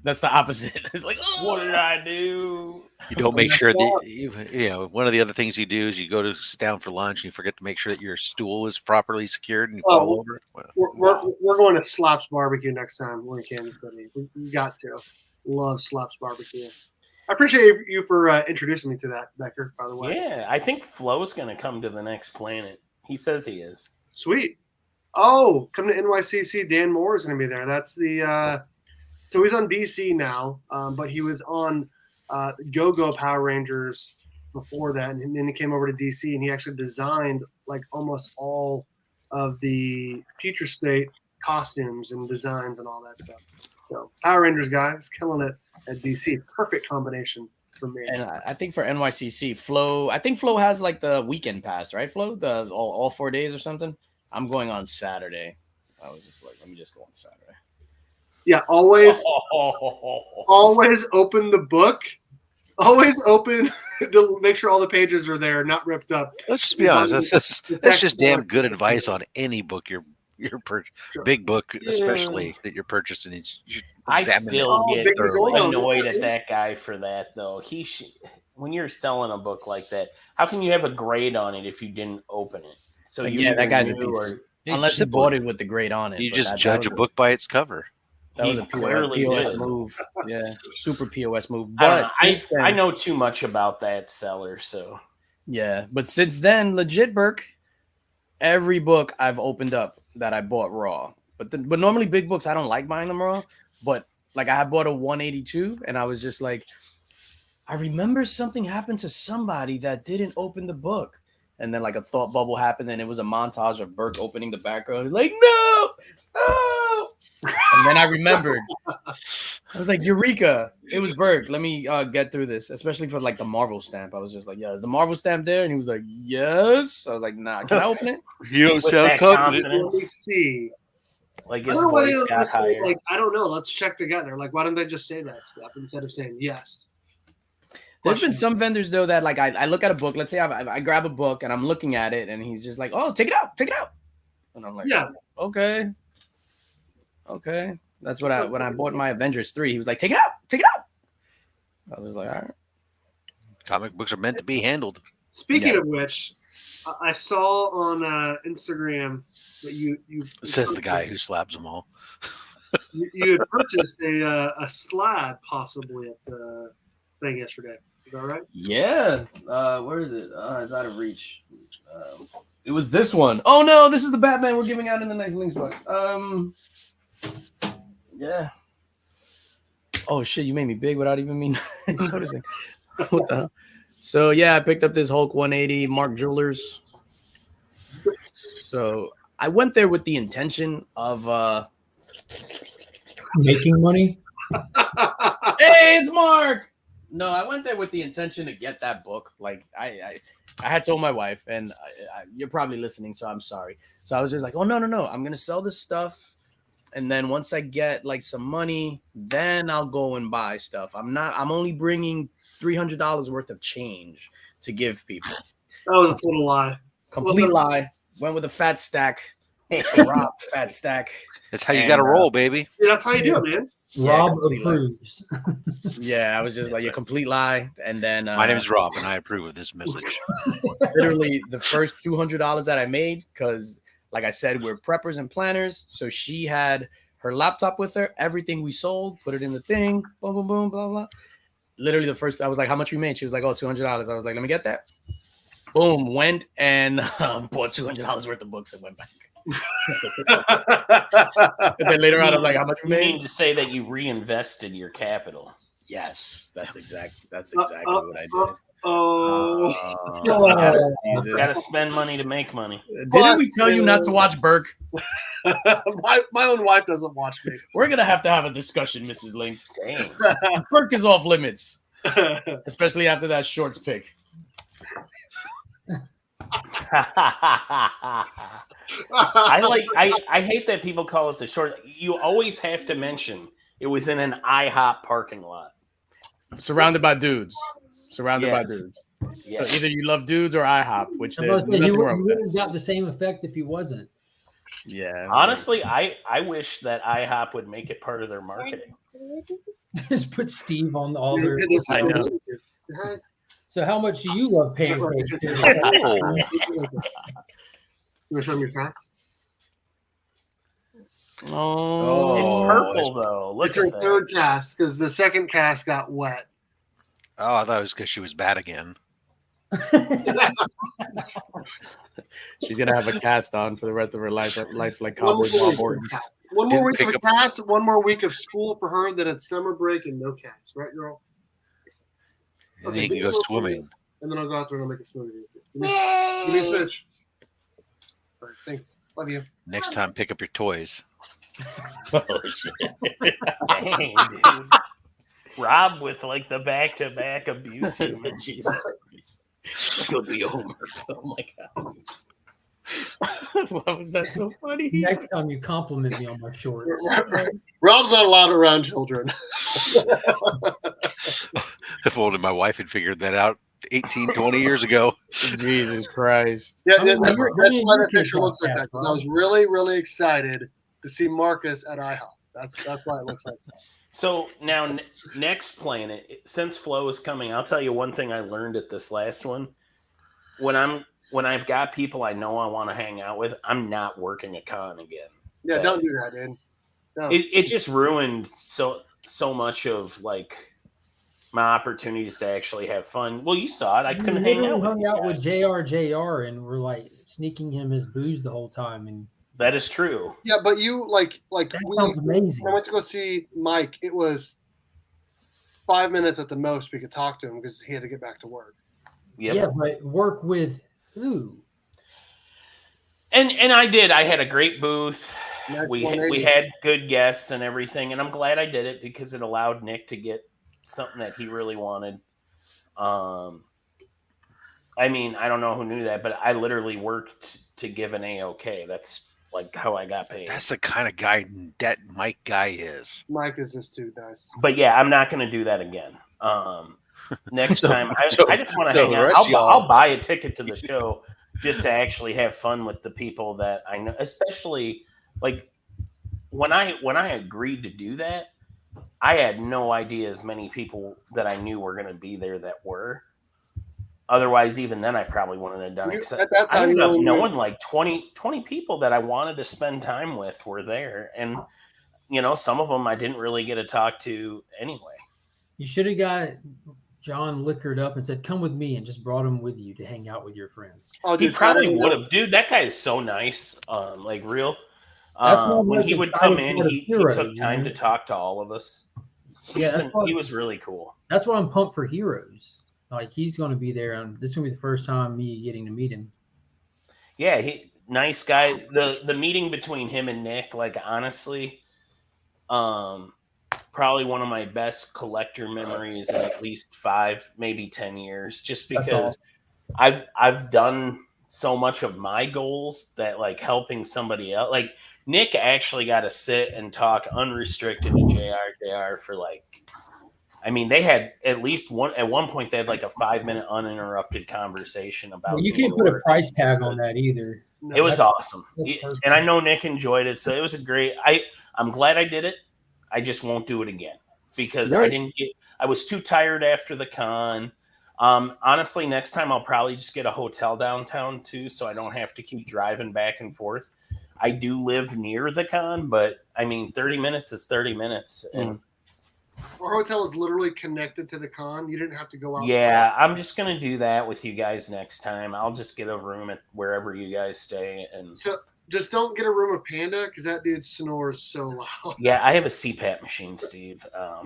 That's the opposite. It's like, what did I do? You don't make sure that one of the other things you do is you go to sit down for lunch and you forget to make sure that your stool is properly secured and you fall over. We're going to Slaps Barbecue next time we're in Kansas City. We got to. Love Slaps Barbecue. I appreciate you for introducing me to that, Becker, by the way. Yeah, I think Flo's going to come to the next planet. He says he is. Sweet. Oh, come to NYCC. Dan Moore is going to be there. That's the so he's on DC now, but he was on Go-Go Power Rangers before that, and then he came over to DC, and he actually designed like almost all of the Future State costumes and designs and all that stuff. So Power Rangers guy is killing it at DC. Perfect combination for me. And I think for NYCC, Flo, I think Flo has like the weekend pass, right, Flo? The all 4 days or something. I'm going on Saturday. I was just like, let me just go on Saturday. Yeah, always open the book. Always open to make sure all the pages are there, not ripped up. Let's just be honest. That's just damn good advice on any book you're big book, especially that you're purchasing. I still get annoyed at that guy for that, though. When you're selling a book like that, how can you have a grade on it if you didn't open it? So that guy's a piece. Unless you bought it with the grade on it. You just judge a book by its cover. That was a POS move. Yeah, super POS move. But I know too much about that seller, so. Yeah, but since then, legit, Burke, every book I've opened up that I bought raw. But normally big books, I don't like buying them raw. But like I bought a 182, and I was just like, I remember something happened to somebody that didn't open the book. And then like a thought bubble happened, and it was a montage of Burke opening the background. He's like, no! And then I remembered. I was like, Eureka! It was Burke. Let me get through this, especially for like the Marvel stamp. I was just like, yeah, is the Marvel stamp there? And he was like, yes. I was like, nah, can I open it? You don't sound confident. Let me see. Like his voice got higher. Like, I don't know. Let's check together. Like, why don't they just say that stuff instead of saying yes? There's been some vendors though that like I look at a book. Let's say I grab a book and I'm looking at it, and he's just like, "Oh, take it out," and I'm like, "Yeah, okay." That's what when I bought my Avengers 3. He was like, "Take it out." I was like, "All right." Comic books are meant to be handled. Speaking of which, I saw on Instagram that you says the guy who slabs them all. you had purchased a slab possibly at the thing yesterday. Is that right? Yeah. Where is it? It's out of reach. It was this one. Oh no, this is the Batman we're giving out in the nice links box. Yeah. Oh shit! You made me big without even me noticing. What the hell? So yeah, I picked up this Hulk 180 Mark Jewelers. So I went there with the intention of Making money. hey, it's Mark. No, I went there with the intention to get that book. Like I had told my wife, and you're probably listening, so I'm sorry. So I was just like, oh no, I'm gonna sell this stuff, and then once I get like some money, then I'll go and buy stuff. I'm only bringing $300 worth of change to give people. That was a total lie. Complete lie. Went with a fat stack. Rob, fat stack. That's how you got to roll, baby. Yeah, that's how you do it, man. Rob complete approves. Yeah, I was just like, a complete lie. And then My name is Rob, and I approve of this message. literally the first $200 that I made, because like I said, we're preppers and planners. So she had her laptop with her, everything we sold, put it in the thing, boom, boom, boom, blah, blah. Literally the first, I was like, how much we made? She was like, oh, $200. I was like, let me get that. Boom, went and bought $200 worth of books and went back. And then later on, I'm like, how much we You made? mean to say that you reinvested your capital? Yes, that's exactly what I did. Oh, Got to spend money to make money. Didn't we tell you not to watch Burke? my own wife doesn't watch me. We're gonna have to have a discussion, Mrs. Lynx. Dang. Burke is off limits, especially after that shorts pick. I hate that people call it the short. You always have to mention it was in an IHOP parking lot. Surrounded by dudes. Yes. So either you love dudes or IHOP, which there's He nothing wrong with wouldn't have got the same effect if he wasn't. that. Yeah. Honestly, I wish that IHOP would make it part of their marketing. Just put Steve on all their. I know. Say hi. So how much do you love pancakes? You want to show me your cast? Oh, It's purple though. Look It's her at that. third cast because the second cast got wet. Oh, I thought it was because she was bad again. she's gonna have a cast on for the rest of her life like One Cowboys more Bob week Orton. of cast. One more Didn't week of pick a cast. One more week of school for her. Then it's summer break and no cast. Right, girl? And then you can go swimming. And then I'll go out there and I'll make a smoothie. Give me a switch. All right, thanks. Love you. Next time, pick up your toys. Oh shit. Dang, dude. Rob with like the back-to-back abuse. Jesus Christ. Go be Homer. Oh my god. Why was that so funny? Next time you compliment me on my shorts. Rob's not allowed around children. If only my wife had figured that out 18, 20 years ago. Jesus Christ. Yeah, How many that's of why your that kids picture looks like watch that. Because that, I was really, really excited to see Marcus at IHOP. That's why it looks like that. So now, next planet, since Flo is coming, I'll tell you one thing I learned at this last one. When I've got people I know I want to hang out with, I'm not working a con again. Yeah, don't do that, dude. No. It just ruined so much of like my opportunities to actually have fun. Well, you saw it. I couldn't hang out with hung you out guys. with JR, and we're like sneaking him his booze the whole time, and That is true. Yeah, but you like that sounds amazing. when I went to go see Mike, it was 5 minutes at the most we could talk to him because he had to get back to work. Yep. Yeah, but work with who? And I did. I had a great booth. Nice We 180. had good guests and everything, and I'm glad I did it because it allowed Nick to get something that he really wanted. I mean, I don't know who knew that, but I literally worked to give an A-OK. That's like how I got paid. That's the kind of guy that Mike guy is. Mike is just too nice. But yeah, I'm not going to do that again. Next time, I just want to so hang the out. rest of y'all- I'll buy a ticket to the show just to actually have fun with the people that I know. Especially like when I agreed to do that, I had no idea as many people that I knew were going to be there that were. Otherwise, even then, I probably wouldn't have done it. At that I time, ended you up only knowing like 20 people that I wanted to spend time with were there. And, you know, some of them I didn't really get to talk to anyway. You should have got John liquored up and said, "Come with me," and just brought him with you to hang out with your friends. Oh, He dude, probably Saturday would night- have. Dude, that guy is so nice. Like real. That's not When much he would exciting come in, part of he Heroes, took time man. to talk to all of us. He was really cool. That's why I'm pumped for Heroes. Like he's going to be there, and this is going to be the first time me getting to meet him. Yeah, nice guy. The meeting between him and Nick, like honestly, probably one of my best collector memories in at least 5, maybe 10 years. Just because I've done so much of my goals that like helping somebody else. Like Nick actually got to sit and talk unrestricted to JR for like. I mean, they had at one point they had like a 5-minute uninterrupted conversation about. Well, you can't put a price tag on that either. It was awesome, and I know Nick enjoyed it, so it was a great. I'm glad I did it. I just won't do it again because I was too tired after the con. Honestly, next time I'll probably just get a hotel downtown too, so I don't have to keep driving back and forth. I do live near the con, but I mean, 30 minutes is 30 minutes, and our hotel is literally connected to the con. You didn't have to go outside. Yeah, I'm just gonna do that with you guys next time. I'll just get a room at wherever you guys stay, and so just don't get a room with Panda because that dude snores so loud. Yeah, I have a CPAP machine, Steve. I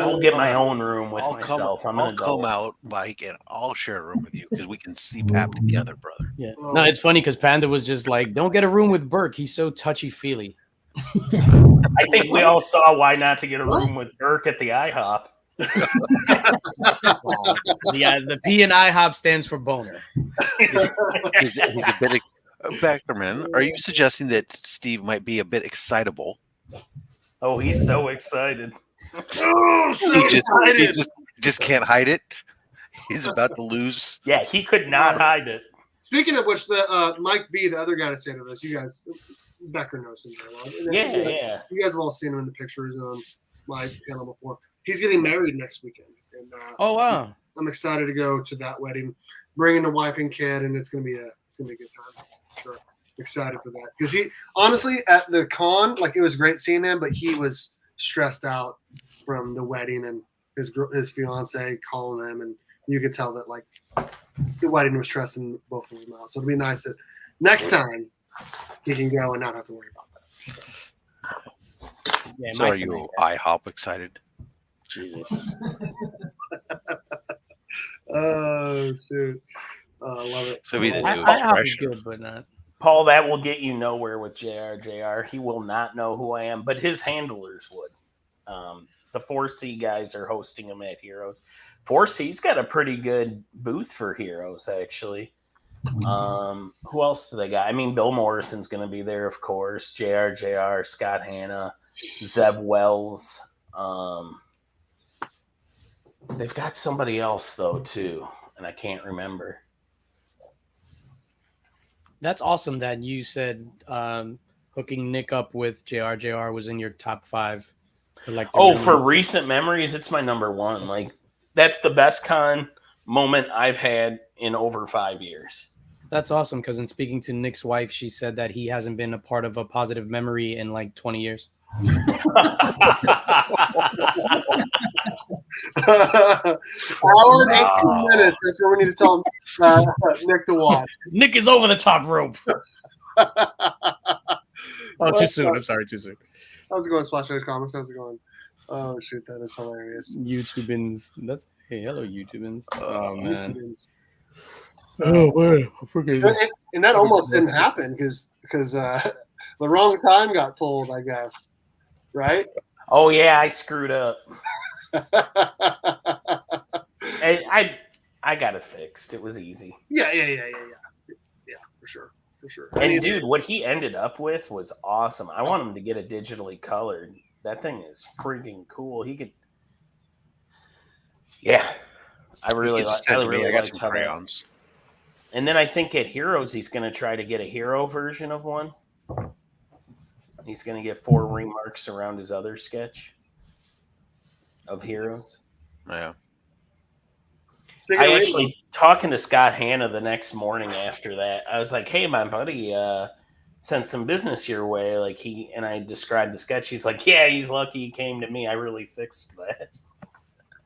will get my own room with myself. I'm an adult. I'll come out, Mike, and I'll share a room with you because we can CPAP together, brother. Yeah. No, it's funny because Panda was just like, "Don't get a room with Burke. He's so touchy feely." I think we all saw why not to get a room with Burke at the IHOP. The P in IHOP stands for boner. He's a bit Beckerman. Are you suggesting that Steve might be a bit excitable? Oh, he's so excited. Oh, so excited. He just can't hide it. He's about to lose. Yeah, he could not hide it. Speaking of which, the Mike V, the other guy to say to this, you guys, Becker knows him very well. Yeah. You guys have all seen him in the pictures on my channel before. He's getting married next weekend. And, oh wow! I'm excited to go to that wedding, bringing the wife and kid, and it's gonna be a good time. Sure, excited for that because he honestly at the con, like it was great seeing him, but he was stressed out from the wedding and his fiance calling him, and you could tell that like the wedding was stressing both of them out. So it'd be nice that next time he can go and not have to worry about that. Yeah, so are you IHOP excited? Jesus. Oh shoot! I love it. So be the new IHOP is good, but not. Paul, that will get you nowhere with JR. He will not know who I am, but his handlers would. The 4C guys are hosting him at Heroes. 4C's got a pretty good booth for Heroes, actually. Who else do they got? I mean, Bill Morrison's going to be there, of course. JR, Scott Hanna, Zeb Wells. They've got somebody else, though, too, and I can't remember. That's awesome that you said hooking Nick up with JR was in your top 5. For recent memories, it's my number 1. Like, that's the best con moment I've had in over 5 years. That's awesome, because in speaking to Nick's wife, she said that he hasn't been a part of a positive memory in like 20 years. Hour and 18 minutes. That's what we need to tell Nick to watch. Nick is over the top rope. Too soon. I'm sorry, too soon. How's it going, Splash Rage Comics? How's it going? Oh shoot, that is hilarious. YouTubins. Hey, hello, YouTubins. Oh man. YouTubins. Oh man, I forget. And that almost didn't happen because the wrong time got told, I guess. Right? Oh yeah, I screwed up. I got it fixed. It was easy. Yeah, for sure. And dude, what he ended up with was awesome. I want him to get it digitally colored. That thing is freaking cool. He could. Yeah, I really like. I got some crayons. And then I think at Heroes, he's going to try to get a hero version of one. He's going to get 4 ring marks around his other sketch of Heroes. Yeah. I actually talking to Scott Hanna the next morning after that. I was like, "Hey, my buddy sent some business your way." Like I described the sketch. He's like, "Yeah, he's lucky he came to me. I really fixed that."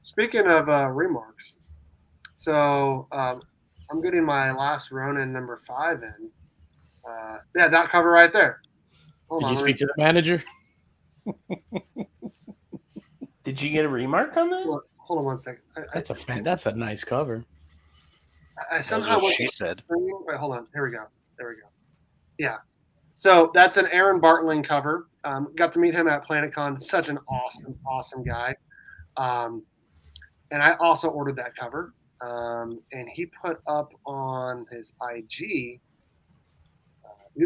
Speaking of remarks, so I'm getting my last Ronin number 5 in. That cover right there. Did you speak to the manager? Did you get a remark on that? Well, hold on one second. That's a nice cover. I That's somehow what went she to- said. Wait, hold on. Here we go. There we go. Yeah. So that's an Aaron Bartling cover. Got to meet him at PlanetCon. Such an awesome guy. And I also ordered that cover. And he put up on his IG.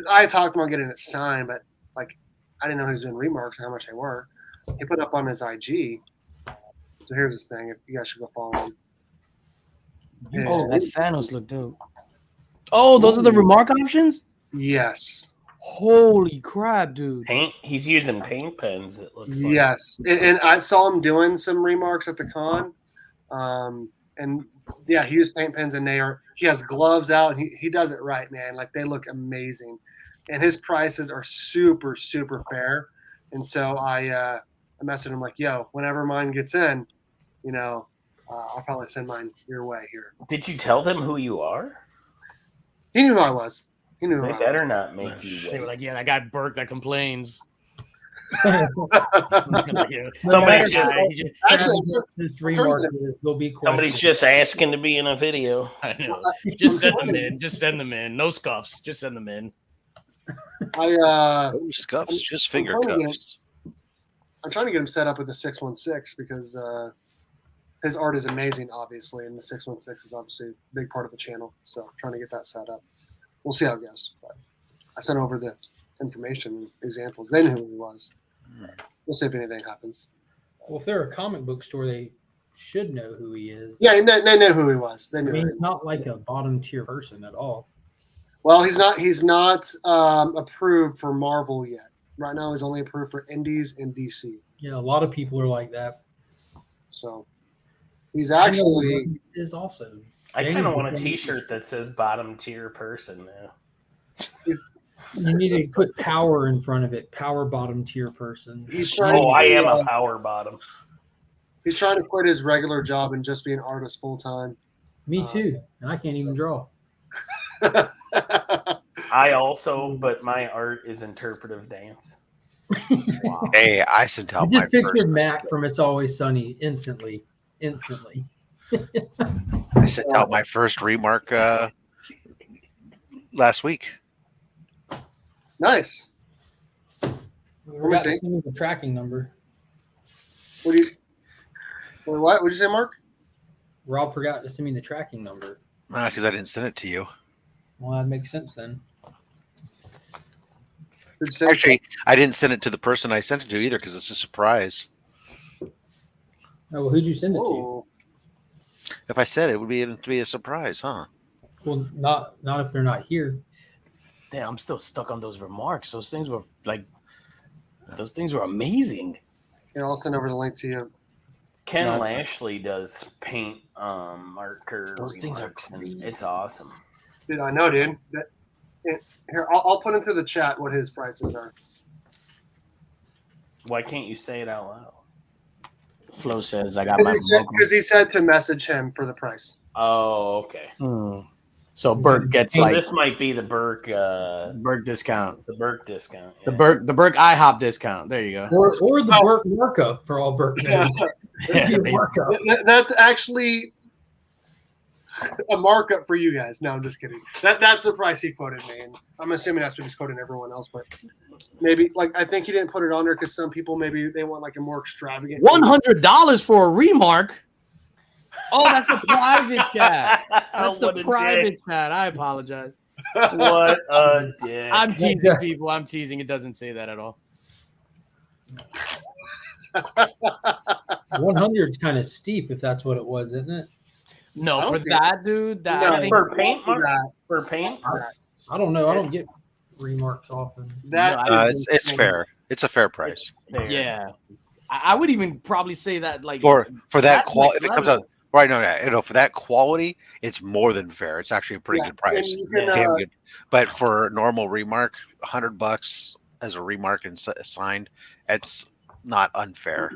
I talked to him on getting it signed, but like I didn't know he was doing remarks and how much they were. He put up on his IG. So here's this thing. If you guys should go follow him. Oh, that Thanos looked dope. Oh, those are the remark options? Yes. Holy crap, dude. Paint. He's using paint pens. It looks like. Yes. And I saw him doing some remarks at the con. And yeah, he used paint pens and he has gloves out and he does it right, man. Like they look amazing. And his prices are super, super fair. And so I messaged him like, yo, whenever mine gets in, I'll probably send mine your way here. Did you tell them who you are? He knew who I was. He knew who They I better not make you They were wait. like, yeah, that guy Burke that complains. Somebody's matter just, how- Actually, This remark is, there'll be somebody's questions. just asking to be in a video. I know. Just send them in. Just send them in. No scuffs. Just send them in. I No scuffs, just I'm finger trying to get cuffs. I'm trying to get him set up with the 616 because his art is amazing, obviously, and the 616 is obviously a big part of the channel. So I'm trying to get that set up. We'll see how it goes. But I sent over the information and examples. They knew who he was. We'll see if anything happens. Well, if they're a comic book store, they should know who he is. Yeah, they knew who he was. They I knew. mean, who he's not like a bottom tier person at all. Well, he's not approved for Marvel yet. Right now, he's only approved for Indies and DC. Yeah, a lot of people are like that. So he's I know actually. who he is also. I James kind of want a was saying- T-shirt that says "bottom tier person" now. You need to put power in front of it. Power bottom tier person. He's trying. Oh, to, I am a power bottom. He's trying to quit his regular job and just be an artist full time. Me too. And I can't even draw. I also, but my art is interpretive dance. Wow. Hey, I sent I out my just pictured first. Mac from It's Always Sunny instantly. I sent out my first remark last week. Nice. We me forgot see. to send me the tracking number. What would you say, Mark? Rob forgot to send me the tracking number. Because I didn't send it to you. Well, that makes sense then. Who'd you say? Actually, I didn't send it to the person I sent it to either because it's a surprise. Oh, well, who'd you send it to? Oh, If I said it, would be a surprise, huh? Well, not if they're not here. Damn, I'm still stuck on those remarks. Those things were amazing. here, I'll send over the link to you. Ken No, Lashley does paint marker. Those things are remarks, and crazy. it's awesome. Dude, I know, dude. Here, I'll put into the chat what his prices are. Why can't you say it out loud? Flo says I got my Because he said to message him for the price. Oh, okay. So Burke gets So like this might be the Burke Burke discount. discount. The yeah. Burke IHOP discount. There you go. Or the Burke markup for all Burke knows. There'd be a markup. That's actually a markup for you guys. No, I'm just kidding. That's the price he quoted me, and I'm assuming that's what he's quoting everyone else. But maybe, I think he didn't put it on there because some people maybe they want like a more extravagant. $100 for a remark. Oh, that's a private chat. That's What the a private dick. chat. I apologize. What a dick. I'm teasing people. I'm teasing. It doesn't say that at all. 100 is kind of steep if that's what it was, isn't it? No, I don't for think- that dude, that No, I think for paint, For that, for paint. I don't know. I don't get remarks often. that No, is It's fair. It's a fair price There. yeah. I would even probably say that like for that that's quality. next If it comes level. out right, no, for that quality, it's more than fair. It's actually a pretty Yeah, good price. and you can, Damn good. But for normal remark, $100 as a remark and signed, it's not unfair.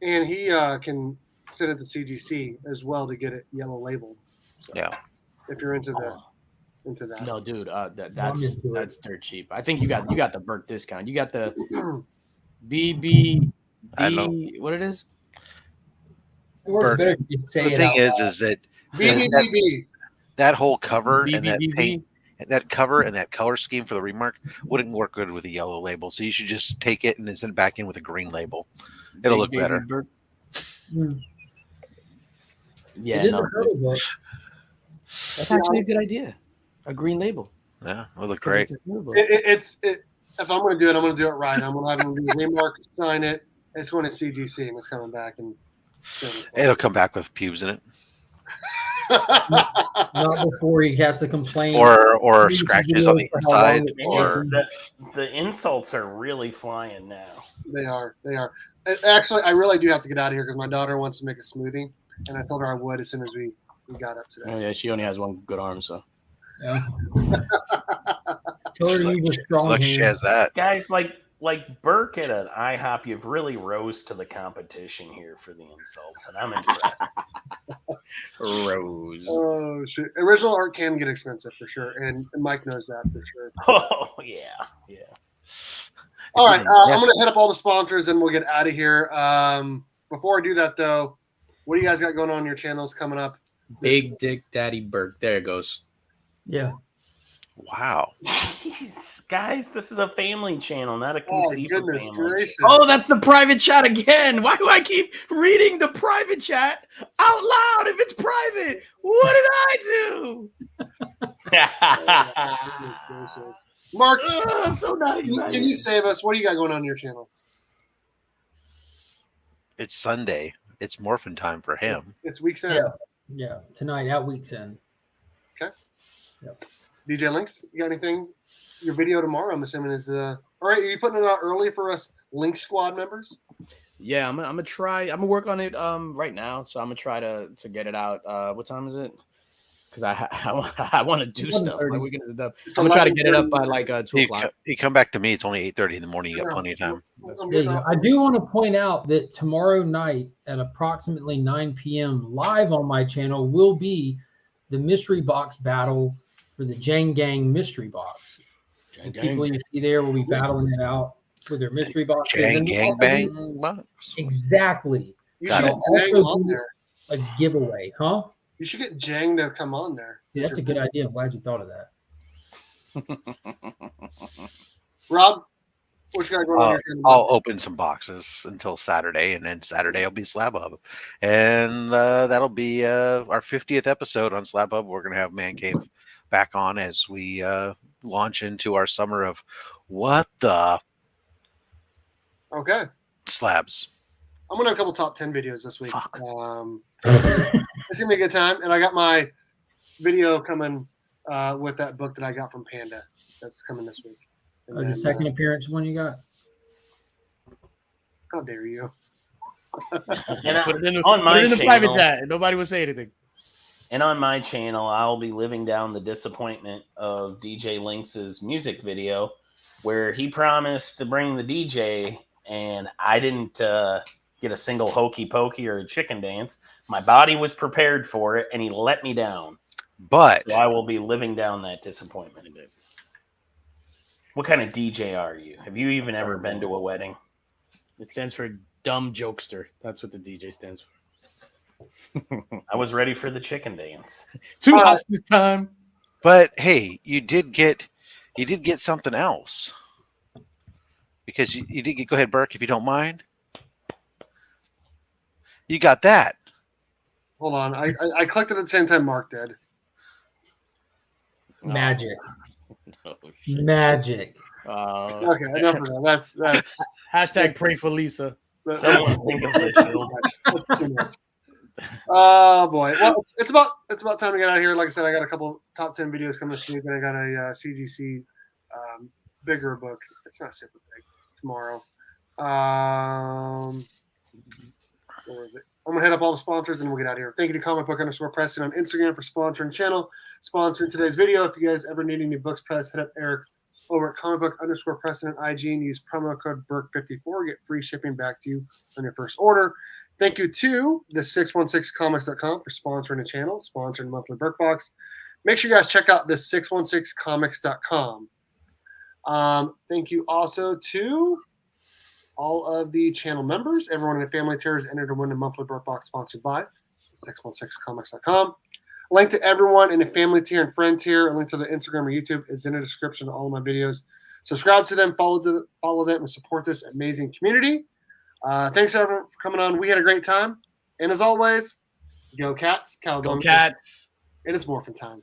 and he can send it to CGC as well to get it yellow labeled. So Yeah. if you're into that. No, dude, I'm that's into it. dirt cheap. I think you got the Burke discount. You got the BBD. I know. What it is? It works Bert, better if you say The it thing out is that BBBB. that whole cover and that paint, BBBB. that cover and that color scheme for the remark wouldn't work good with a yellow label. So you should just take it and then send it back in with a green label. It'll look Big Baby better. Bert. loud. Yeah, It is no, a photo book. that's actually a good idea. A green label. Yeah, it'll look 'Cause great. it's a photo book. If I'm going to do it, I'm going to do it right. I'm going to have them do a remark, sign it. It's going to CGC and it's coming back and. It'll come back with pubes in it, Not before he has to complain. or YouTube scratches on the videos for how long inside, it or The insults are really flying now. They are. Actually, I really do have to get out of here because my daughter wants to make a smoothie, and I told her I would as soon as we got up today. Oh yeah, she only has one good arm, so. Yeah. Tell her to use a strong lucky she hand. has that. Guys, like Burke at an IHOP, you've really rose to the competition here for the insults, and I'm impressed. Rose. Oh shit! Original art can get expensive for sure, and Mike knows that for sure. Oh yeah. All right, I'm gonna hit up all the sponsors and we'll get out of here. Before I do that though, what do you guys got going on your channels coming up? Big Dick Daddy Burke. There it goes. Yeah. Wow. Jeez, guys, this is a family channel, not a Oh conceit goodness family. gracious! Oh, that's the private chat again. Why do I keep reading the private chat out loud if it's private? What did I do? Oh, goodness gracious. Mark, So nice. can you save us? What do you got going on your channel? It's Sunday. It's Morphin time for him. It's week's end. Yeah. Tonight at week's end. DJ Links, you got anything? Your video tomorrow, I'm assuming, is all right. Are you putting it out early for us Link Squad members? Yeah, I'm gonna try. I'm gonna work on it right now. So I'm gonna try to get it out. What time is it? Because I want to do stuff. My weekend is done. I'm gonna try to get it up by like 2 o'clock. You come back to me. It's only 8:30 in the morning. You got plenty of time. There you go. I do want to point out that tomorrow night at approximately 9 p.m. live on my channel will be the mystery box battle for the Jang Gang mystery box. The people you see there will be battling it out with their mystery boxes. Jang Gang Bang box. Exactly. You should get Also Jang do on there. a giveaway, huh? You should get Jang to come on there. Yeah, that's a good idea. I'm glad you thought of that. Rob, what you got going on your channel? I'll open some boxes until Saturday, and then Saturday will be Slab Hub, and that'll be our 50th episode on Slab Hub. We're gonna have Man Cave back on as we launch into our summer of what the slabs. I'm gonna have a couple top 10 videos this week. It's gonna be a good time, and I got my video coming with that book that I got from Panda. That's coming this week. And The second appearance one you got? How dare you? And Put it in the, on my private channel, chat. Nobody will say anything. and on my channel, I'll be living down the disappointment of DJ Lynx's music video, where he promised to bring the DJ, and I didn't get a single hokey pokey or a chicken dance. My body was prepared for it, and he let me down. But So I will be living down that disappointment. What kind of DJ are you? Have you even ever been to a wedding? It stands for dumb jokester. That's what the DJ stands for. I was ready for the chicken dance. 2 hops this time. But hey, you did get something else, because you did get. Go ahead, Burke, if you don't mind. You got that. Hold on, I clicked it at the same time Mark did. Magic. Oh, shit. Magic. Okay, enough of that. That's Hashtag pray for Lisa. Someone think of the shield. That's too much. Oh boy. Well, it's about time to get out of here. Like I said, I got a couple top 10 videos coming this week, and I got a CGC bigger book. It's not super big tomorrow. Where is it? I'm gonna head up all the sponsors and we'll get out of here. Thank you to comic_book_Preston on Instagram for sponsoring the channel, sponsoring today's video. If you guys ever need any books pressed, hit up Eric over at comicbook_Preston on IG and use promo code BURK54. Get free shipping back to you on your first order. Thank you to the 616comics.com for sponsoring the channel, sponsoring the monthly Burke Box. Make sure you guys check out the 616comics.com. Thank you also to all of the channel members. Everyone in the family tier is entered to win a monthly birth box sponsored by 616comics.com. A link to everyone in the family tier and friend tier, a link to their Instagram or YouTube is in the description of all of my videos. Subscribe to them, follow them, and support this amazing community. Thanks everyone for coming on. We had a great time. And as always, go Cats, Cowabunga. Go Cats. It is Morphin time.